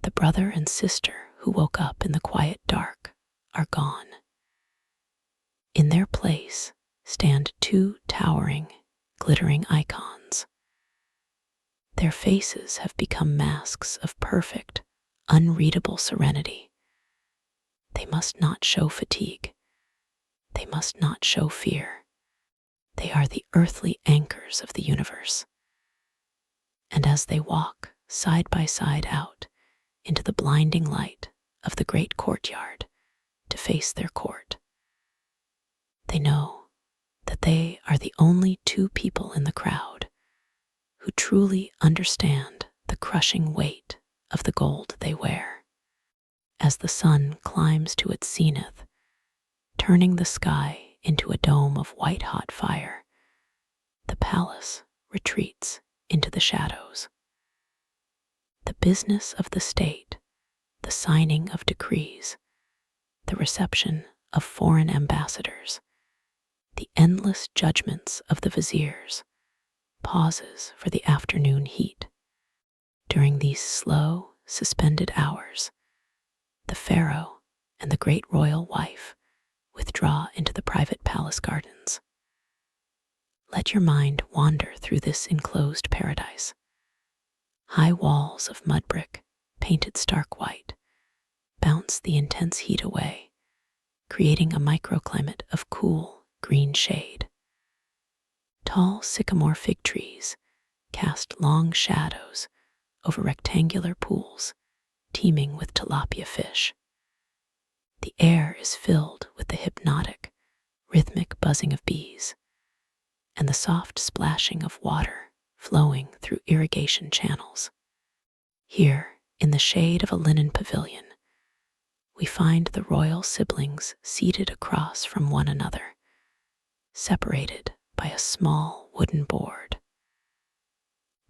the brother and sister who woke up in the quiet dark are gone. In their place stand two towering, glittering icons. Their faces have become masks of perfect, unreadable serenity. They must not show fatigue. They must not show fear. They are the earthly anchors of the universe. And as they walk side by side out into the blinding light of the great courtyard to face their court, they know that they are the only two people in the crowd who truly understand the crushing weight of the gold they wear. As the sun climbs to its zenith, turning the sky into a dome of white-hot fire, the palace retreats into the shadows. The business of the state, the signing of decrees, the reception of foreign ambassadors, the endless judgments of the viziers, pauses for the afternoon heat. During these slow, suspended hours, the pharaoh and the great royal wife withdraw into the private palace gardens. Let your mind wander through this enclosed paradise. High walls of mud brick, painted stark white, bounce the intense heat away, creating a microclimate of cool, green shade. Tall sycamore fig trees cast long shadows over rectangular pools teeming with tilapia fish. The air is filled with the hypnotic, rhythmic buzzing of bees and the soft splashing of water flowing through irrigation channels. Here, in the shade of a linen pavilion, we find the royal siblings seated across from one another, separated by a small wooden board.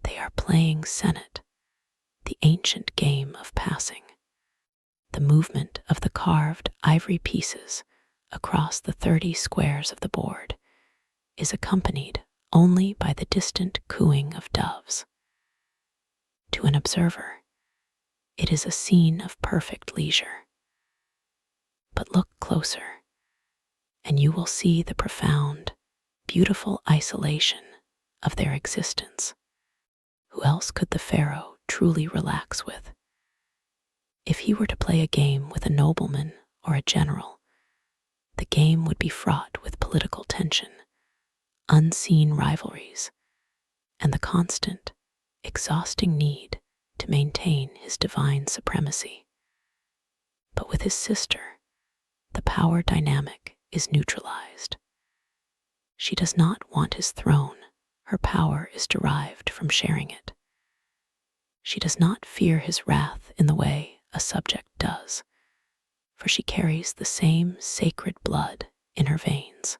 They are playing senet, the ancient game of passing. The movement of the carved ivory pieces across the 30 squares of the board is accompanied only by the distant cooing of doves. To an observer, it is a scene of perfect leisure. But look closer, and you will see the profound, beautiful isolation of their existence. Who else could the pharaoh truly relax with? If he were to play a game with a nobleman or a general, the game would be fraught with political tension, unseen rivalries, and the constant, exhausting need to maintain his divine supremacy. But with his sister, the power dynamic is neutralized. She does not want his throne. Her power is derived from sharing it. She does not fear his wrath in the way a subject does. for she carries the same sacred blood in her veins.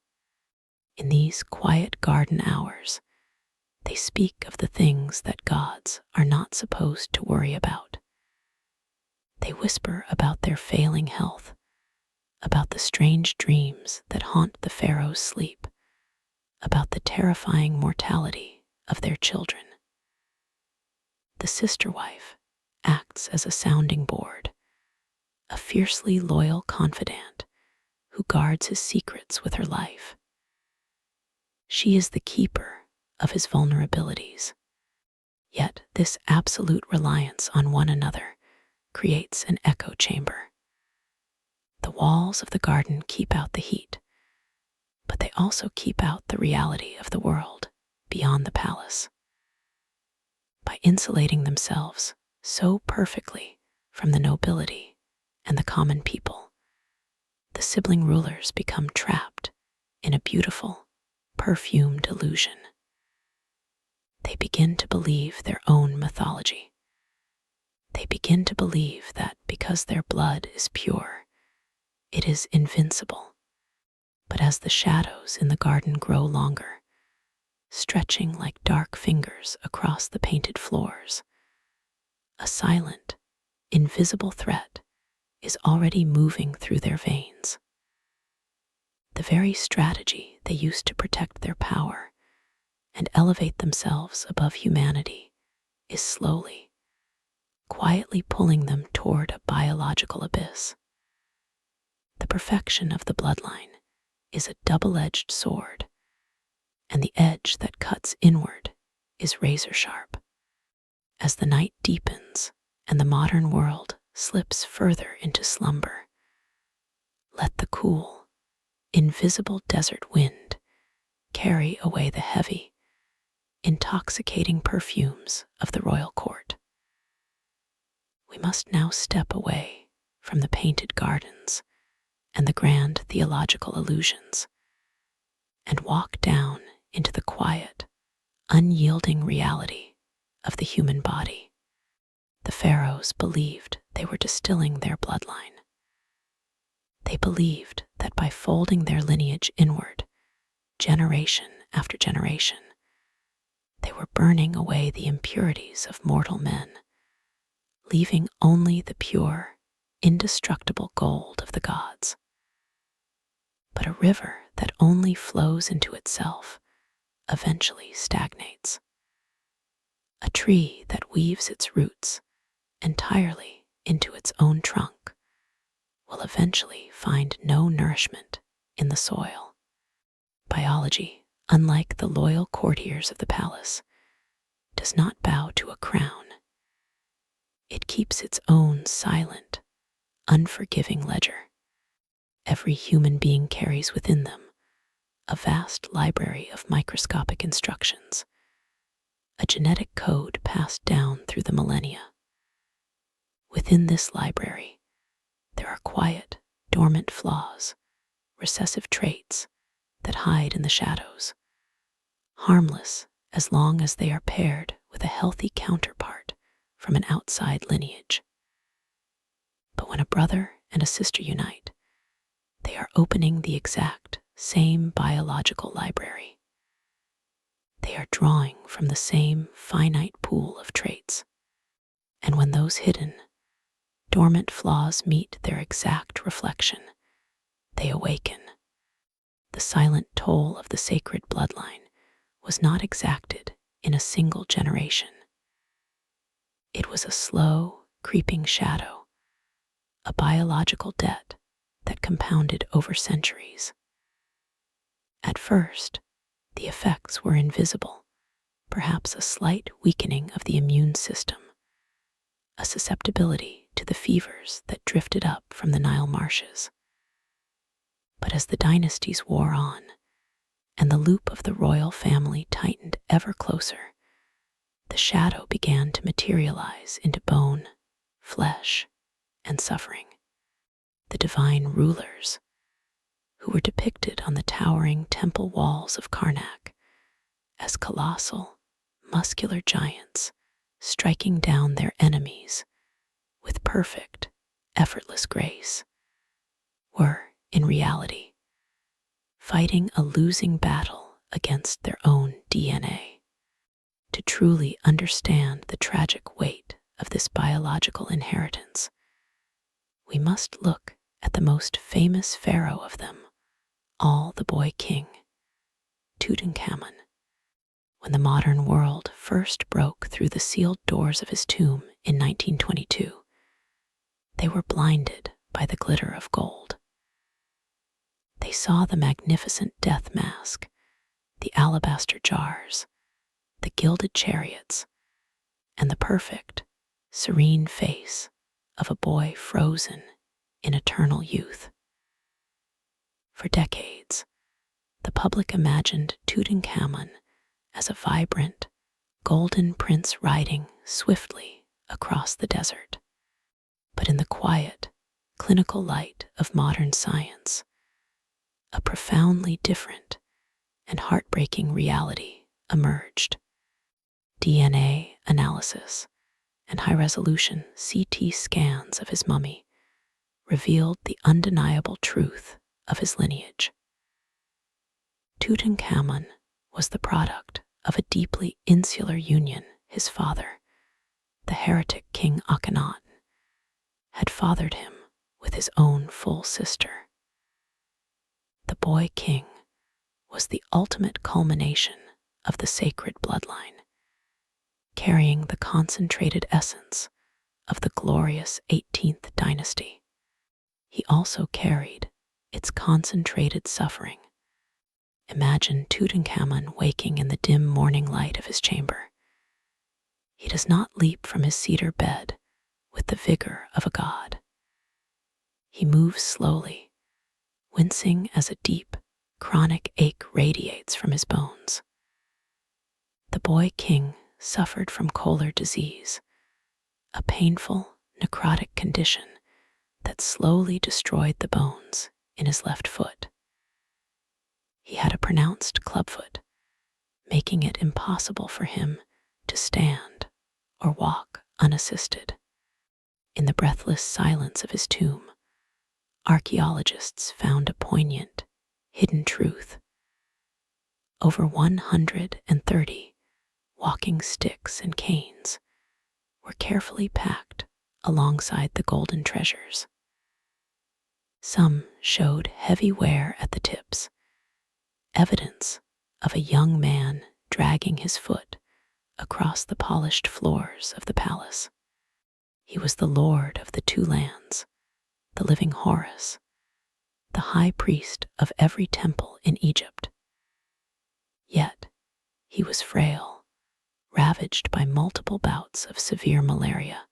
In these quiet garden hours, they speak of the things that gods are not supposed to worry about. They whisper about their failing health, about the strange dreams that haunt the pharaoh's sleep, about the terrifying mortality of their children. The sister wife acts as a sounding board, a fiercely loyal confidant who guards his secrets with her life. She is the keeper of his vulnerabilities. Yet this absolute reliance on one another creates an echo chamber. The walls of the garden keep out the heat, but they also keep out the reality of the world beyond the palace. By insulating themselves so perfectly from the nobility and the common people, the sibling rulers become trapped in a beautiful, perfumed illusion. They begin to believe their own mythology. They begin to believe that because their blood is pure, it is invincible. But as the shadows in the garden grow longer, stretching like dark fingers across the painted floors, a silent, invisible threat is already moving through their veins. The very strategy they used to protect their power and elevate themselves above humanity is slowly, quietly pulling them toward a biological abyss. The perfection of the bloodline is a double-edged sword, and the edge that cuts inward is razor sharp. As the night deepens and the modern world slips further into slumber, let the cool, invisible desert wind carry away the heavy, intoxicating perfumes of the royal court. We must now step away from the painted gardens and the grand theological illusions and walk down into the quiet, unyielding reality of the human body. The pharaohs believed they were distilling their bloodline. They believed that by folding their lineage inward, generation after generation, they were burning away the impurities of mortal men, leaving only the pure, indestructible gold of the gods. But a river that only flows into itself eventually stagnates. A tree that weaves its roots entirely into its own trunk will eventually find no nourishment in the soil. Biology, unlike the loyal courtiers of the palace, does not bow to a crown. It keeps its own silent, unforgiving ledger. Every human being carries within them a vast library of microscopic instructions, a genetic code passed down through the millennia. Within this library, there are quiet, dormant flaws, recessive traits that hide in the shadows, harmless as long as they are paired with a healthy counterpart from an outside lineage. But when a brother and a sister unite, they are opening the exact same biological library. They are drawing from the same finite pool of traits. And when those hidden, dormant flaws meet their exact reflection, they awaken. The silent toll of the sacred bloodline was not exacted in a single generation. It was a slow, creeping shadow, a biological debt that compounded over centuries. At first, the effects were invisible, perhaps a slight weakening of the immune system, a susceptibility to the fevers that drifted up from the Nile marshes. But as the dynasties wore on, and the loop of the royal family tightened ever closer, the shadow began to materialize into bone, flesh, and suffering. The divine rulers, who were depicted on the towering temple walls of Karnak as colossal, muscular giants striking down their enemies with perfect, effortless grace, were, in reality, fighting a losing battle against their own DNA. To truly understand the tragic weight of this biological inheritance, we must look at the most famous pharaoh of them all, the boy king, Tutankhamun. When the modern world first broke through the sealed doors of his tomb in 1922, they were blinded by the glitter of gold. They saw the magnificent death mask, the alabaster jars, the gilded chariots, and the perfect, serene face of a boy frozen in eternal youth. For decades, the public imagined Tutankhamun as a vibrant, golden prince riding swiftly across the desert. But in the quiet, clinical light of modern science, a profoundly different and heartbreaking reality emerged. DNA analysis and high-resolution CT scans of his mummy revealed the undeniable truth of his lineage. Tutankhamun was the product of a deeply insular union. His father, the heretic King Akhenaten, had fathered him with his own full sister. The boy king was the ultimate culmination of the sacred bloodline, carrying the concentrated essence of the glorious 18th dynasty. He also carried its concentrated suffering. Imagine Tutankhamun waking in the dim morning light of his chamber. He does not leap from his cedar bed with the vigor of a god. He moves slowly, wincing as a deep, chronic ache radiates from his bones. The boy king suffered from choler disease, a painful, necrotic condition that slowly destroyed the bones in his left foot. He had a pronounced clubfoot, making it impossible for him to stand or walk unassisted. In the breathless silence of his tomb, archaeologists found a poignant, hidden truth. Over 130 walking sticks and canes were carefully packed alongside the golden treasures. Some showed heavy wear at the tips, evidence of a young man dragging his foot across the polished floors of the palace. He was the lord of the two lands, the living Horus, the high priest of every temple in Egypt. Yet, he was frail, ravaged by multiple bouts of severe malaria,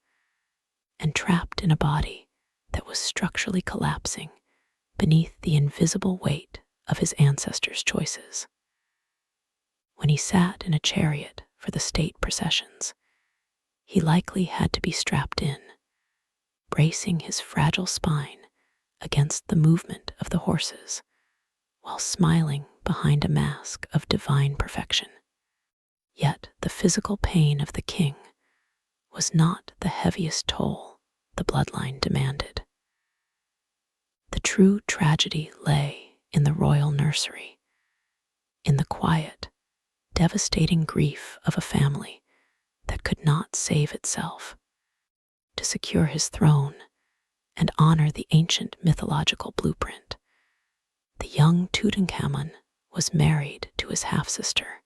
and trapped in a body that was structurally collapsing beneath the invisible weight of his ancestors' choices. When he sat in a chariot for the state processions, he likely had to be strapped in, bracing his fragile spine against the movement of the horses, while smiling behind a mask of divine perfection. Yet the physical pain of the king was not the heaviest toll the bloodline demanded. The true tragedy lay in the royal nursery, in the quiet, devastating grief of a family that could not save itself. To secure his throne and honor the ancient mythological blueprint, the young Tutankhamun was married to his half-sister,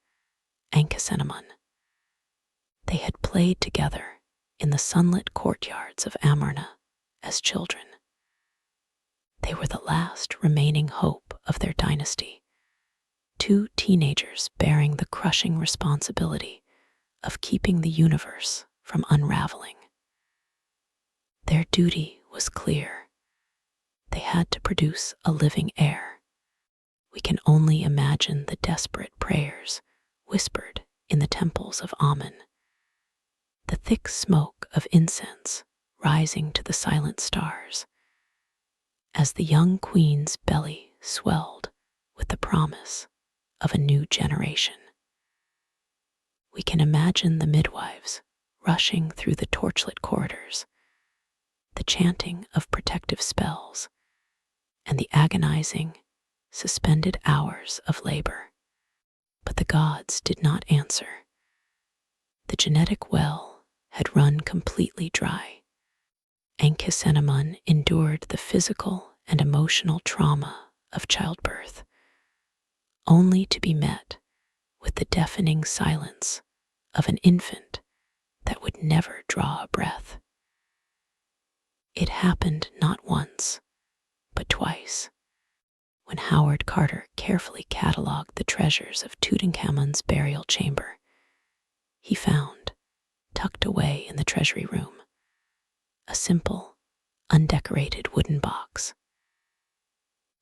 Ankhesenamun. They had played together in the sunlit courtyards of Amarna as children. They were the last remaining hope of their dynasty, two teenagers bearing the crushing responsibility of keeping the universe from unraveling. Their duty was clear. They had to produce a living heir. We can only imagine the desperate prayers whispered in the temples of Amun, the thick smoke of incense rising to the silent stars, as the young queen's belly swelled with the promise of a new generation. We can imagine the midwives rushing through the torchlit corridors, the chanting of protective spells, and the agonizing, suspended hours of labor. But the gods did not answer. The genetic well had run completely dry. Enkisenamun endured the physical and emotional trauma of childbirth, only to be met with the deafening silence of an infant that would never draw a breath. It happened not once, but twice, when Howard Carter carefully cataloged the treasures of Tutankhamun's burial chamber. He found, tucked away in the treasury room, a simple, undecorated wooden box.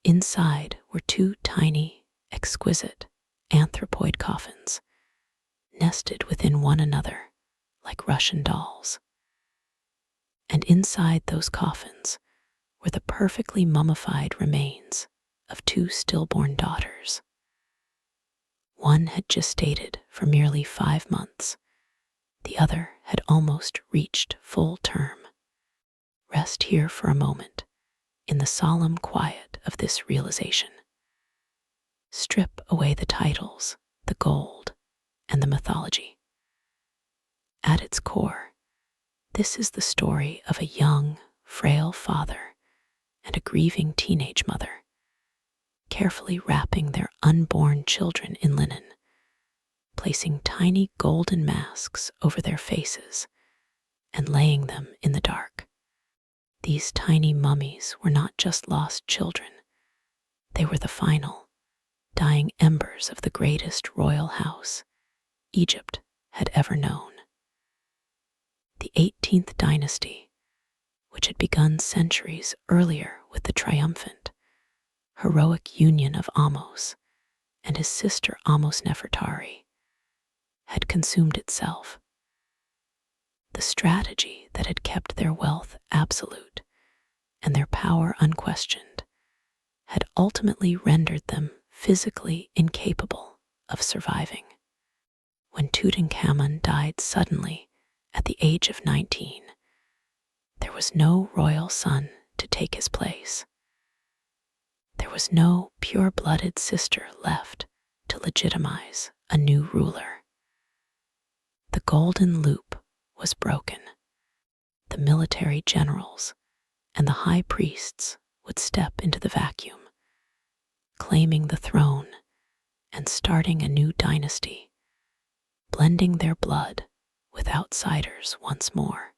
Inside were two tiny, exquisite anthropoid coffins, nested within one another like Russian dolls. And inside those coffins were the perfectly mummified remains of two stillborn daughters. One had gestated for merely 5 months. The other had almost reached full term. Rest here for a moment in the solemn quiet of this realization. Strip away the titles, the gold, and the mythology. At its core, this is the story of a young, frail father and a grieving teenage mother, carefully wrapping their unborn children in linen, placing tiny golden masks over their faces, and laying them in the dark. These tiny mummies were not just lost children. They were the final, dying embers of the greatest royal house Egypt had ever known. The 18th dynasty, which had begun centuries earlier with the triumphant, heroic union of Ahmose and his sister Ahmose-Nefertari, had consumed itself. The strategy that had kept their wealth absolute and their power unquestioned had ultimately rendered them physically incapable of surviving. When Tutankhamun died suddenly at the age of 19, there was no royal son to take his place. There was no pure-blooded sister left to legitimize a new ruler. The golden loop was broken. The military generals and the high priests would step into the vacuum, claiming the throne and starting a new dynasty, blending their blood with outsiders once more.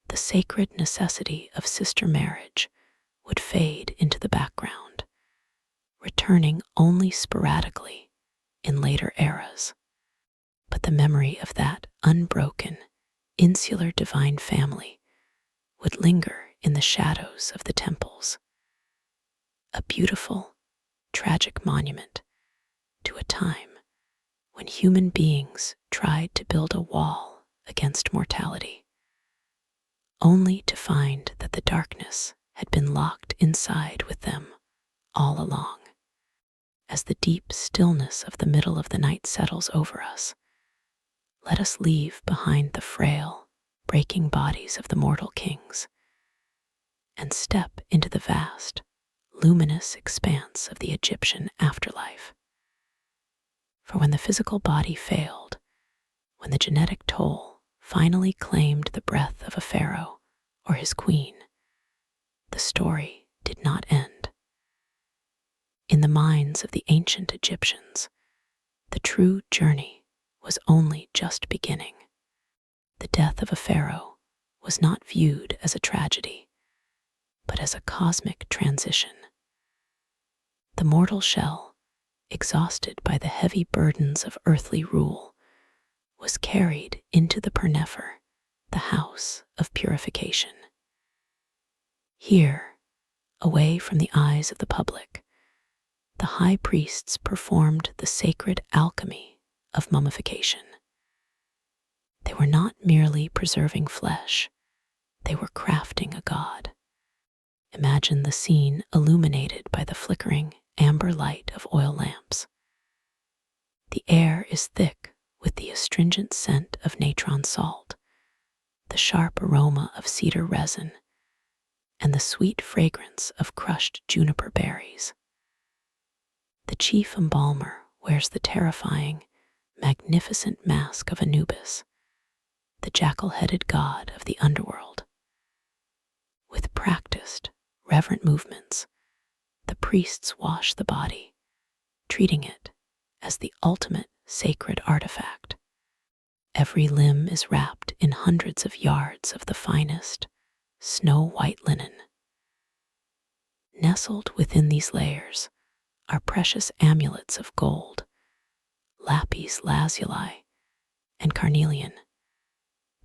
The sacred necessity of sister marriage would fade into the background, returning only sporadically in later eras. But the memory of that unbroken, insular divine family would linger in the shadows of the temples, a beautiful, tragic monument to a time when human beings tried to build a wall against mortality, only to find that the darkness had been locked inside with them all along. As the deep stillness of the middle of the night settles over us, let us leave behind the frail, breaking bodies of the mortal kings and step into the vast, luminous expanse of the Egyptian afterlife. For when the physical body failed, when the genetic toll finally claimed the breath of a pharaoh or his queen, the story did not end. In the minds of the ancient Egyptians, the true journey was only just beginning. The death of a pharaoh was not viewed as a tragedy, but as a cosmic transition. The mortal shell, exhausted by the heavy burdens of earthly rule, was carried into the Pernefer, the house of purification. Here, away from the eyes of the public, the high priests performed the sacred alchemy of mummification. They were not merely preserving flesh, they were crafting a god. Imagine the scene illuminated by the flickering amber light of oil lamps. The air is thick with the astringent scent of natron salt, the sharp aroma of cedar resin, and the sweet fragrance of crushed juniper berries. The chief embalmer wears the terrifying, magnificent mask of Anubis, the jackal-headed god of the underworld. With practiced, reverent movements, the priests wash the body, treating it as the ultimate sacred artifact. Every limb is wrapped in hundreds of yards of the finest, snow-white linen. Nestled within these layers are precious amulets of gold, lapis lazuli, and carnelian,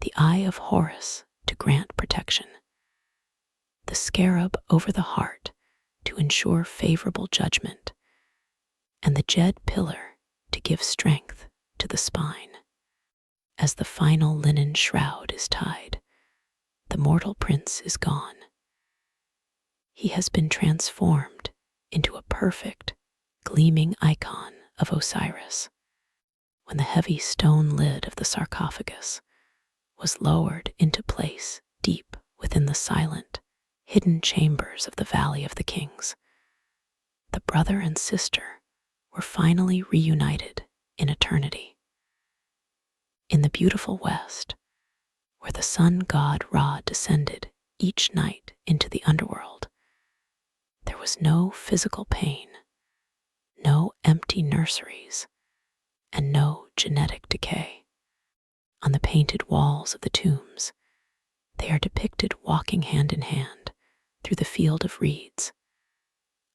the eye of Horus to grant protection, the scarab over the heart to ensure favorable judgment, and the jed pillar to give strength to the spine. As the final linen shroud is tied, the mortal prince is gone. He has been transformed into a perfect, gleaming icon of Osiris. When the heavy stone lid of the sarcophagus was lowered into place deep within the silent, hidden chambers of the Valley of the Kings, the brother and sister were finally reunited in eternity. In the beautiful West, where the sun god Ra descended each night into the underworld, there was no physical pain, no empty nurseries, and no genetic decay. On the painted walls of the tombs, they are depicted walking hand in hand through the field of reeds,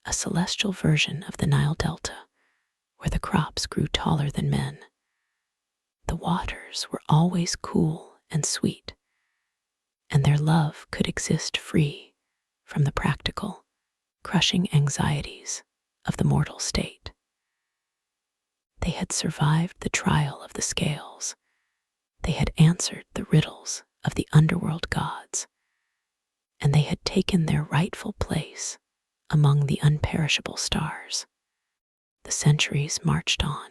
a celestial version of the Nile Delta, where the crops grew taller than men. The waters were always cool and sweet, and their love could exist free from the practical, crushing anxieties of the mortal state. They had survived the trial of the scales. They had answered the riddles of the underworld gods, and they had taken their rightful place among the unperishable stars. The centuries marched on,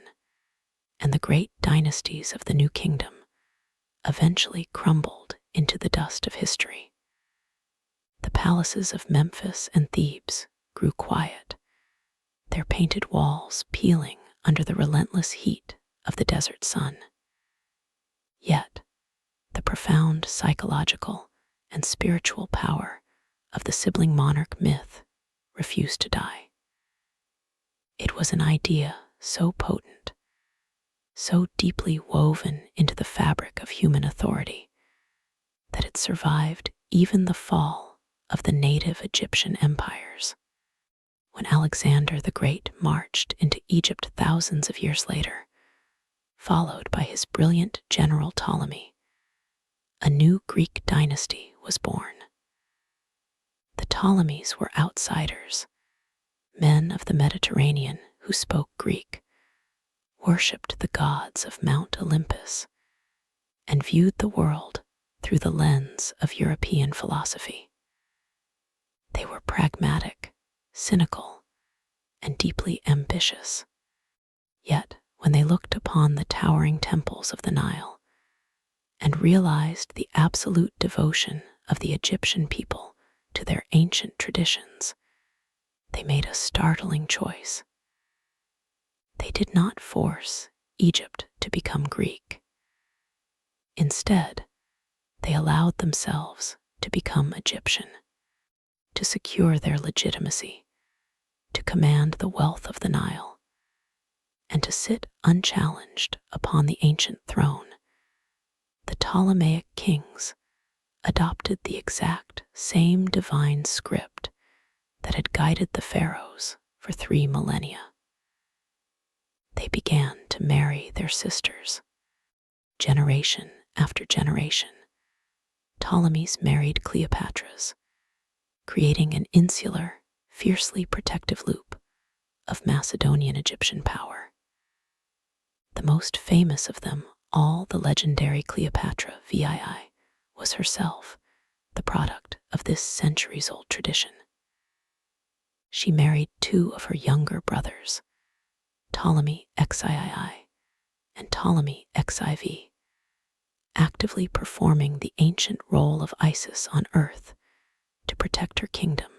and the great dynasties of the New Kingdom eventually crumbled into the dust of history. The palaces of Memphis and Thebes grew quiet, their painted walls peeling under the relentless heat of the desert sun. Yet, the profound psychological and spiritual power of the sibling monarch myth refused to die. It was an idea so potent, so deeply woven into the fabric of human authority, that it survived even the fall of the native Egyptian empires. When Alexander the Great marched into Egypt thousands of years later, followed by his brilliant general Ptolemy, a new Greek dynasty was born. The Ptolemies were outsiders, men of the Mediterranean who spoke Greek, worshipped the gods of Mount Olympus, and viewed the world through the lens of European philosophy. They were pragmatic, cynical, and deeply ambitious. Yet, when they looked upon the towering temples of the Nile and realized the absolute devotion of the Egyptian people to their ancient traditions, they made a startling choice. They did not force Egypt to become Greek. Instead, they allowed themselves to become Egyptian, to secure their legitimacy, to command the wealth of the Nile, and to sit unchallenged upon the ancient throne. The Ptolemaic kings adopted the exact same divine script that had guided the pharaohs for 3 millennia. They began to marry their sisters. Generation after generation, Ptolemies married Cleopatras, creating an insular, fiercely protective loop of Macedonian Egyptian power. The most famous of them all, the legendary Cleopatra VII, was herself the product of this centuries-old tradition. She married 2 of her younger brothers, Ptolemy XIII and Ptolemy XIV, actively performing the ancient role of Isis on earth to protect her kingdom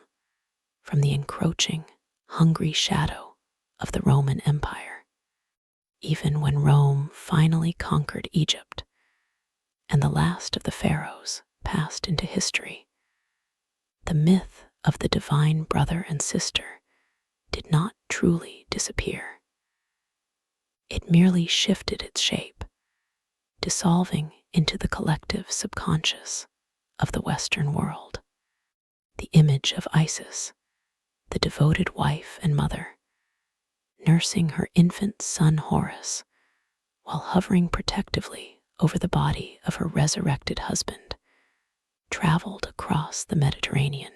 from the encroaching, hungry shadow of the Roman Empire. Even when Rome finally conquered Egypt and the last of the pharaohs passed into history, the myth of the divine brother and sister did not truly disappear. It merely shifted its shape, dissolving into the collective subconscious of the Western world. The image of Isis, the devoted wife and mother, nursing her infant son Horus while hovering protectively over the body of her resurrected husband, traveled across the Mediterranean.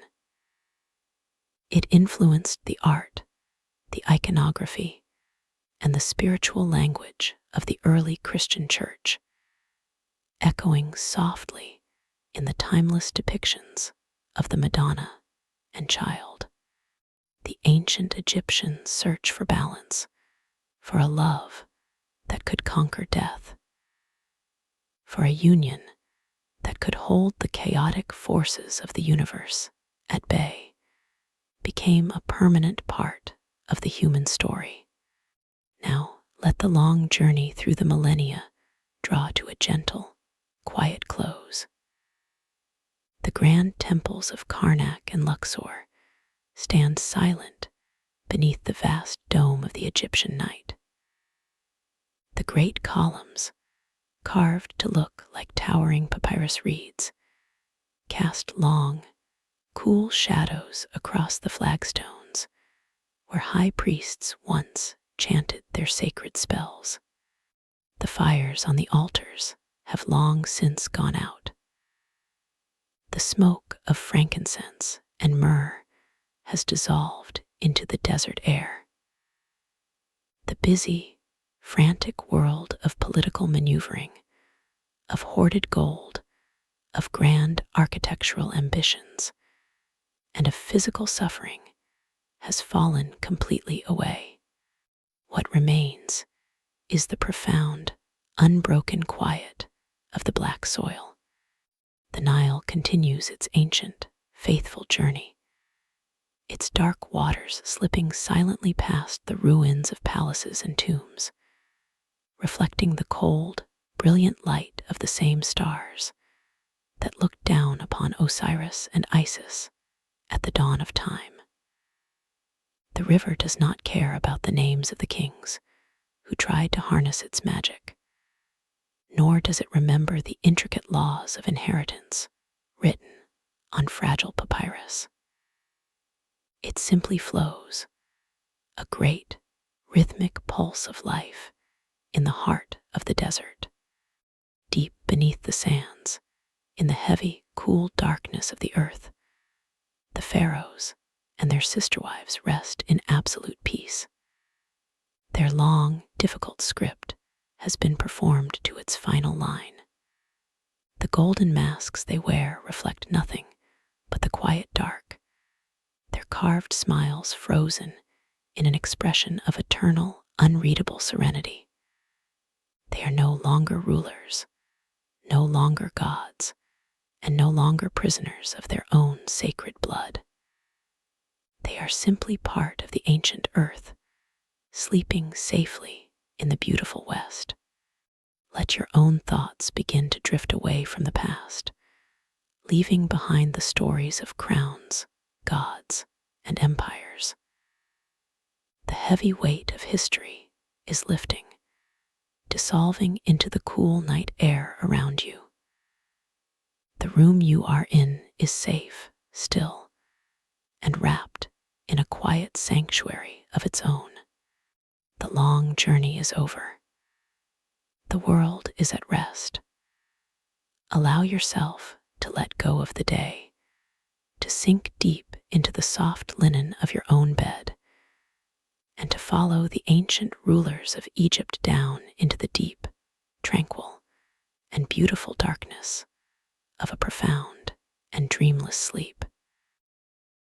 It influenced the art, the iconography, and the spiritual language of the early Christian church, echoing softly in the timeless depictions of the Madonna and Child. The ancient Egyptians' search for balance, for a love that could conquer death, for a union that could hold the chaotic forces of the universe at bay, became a permanent part of the human story. Now, let the long journey through the millennia draw to a gentle, quiet close. The grand temples of Karnak and Luxor stand silent beneath the vast dome of the Egyptian night. The great columns, carved to look like towering papyrus reeds, cast long, cool shadows across the flagstones where high priests once chanted their sacred spells. The fires on the altars have long since gone out. The smoke of frankincense and myrrh has dissolved into the desert air. The busy, frantic world of political maneuvering, of hoarded gold, of grand architectural ambitions, and of physical suffering has fallen completely away. What remains is the profound, unbroken quiet of the black soil. The Nile continues its ancient, faithful journey, its dark waters slipping silently past the ruins of palaces and tombs, reflecting the cold, brilliant light of the same stars that looked down upon Osiris and Isis at the dawn of time. The river does not care about the names of the kings who tried to harness its magic, nor does it remember the intricate laws of inheritance written on fragile papyrus. It simply flows, a great, rhythmic pulse of life in the heart of the desert. Deep beneath the sands, in the heavy, cool darkness of the earth, the pharaohs and their sister wives rest in absolute peace. Their long, difficult script has been performed to its final line. The golden masks they wear reflect nothing but the quiet dark, their carved smiles frozen in an expression of eternal, unreadable serenity. They are no longer rulers, no longer gods, and no longer prisoners of their own sacred blood. They are simply part of the ancient earth, sleeping safely in the beautiful West. Let your own thoughts begin to drift away from the past, leaving behind the stories of crowns, gods, and empires. The heavy weight of history is lifting, dissolving into the cool night air around you. The room you are in is safe, still, and wrapped in a quiet sanctuary of its own. The long journey is over. The world is at rest. Allow yourself to let go of the day, to sink deep into the soft linen of your own bed, and to follow the ancient rulers of Egypt down into the deep, tranquil, and beautiful darkness of a profound and dreamless sleep.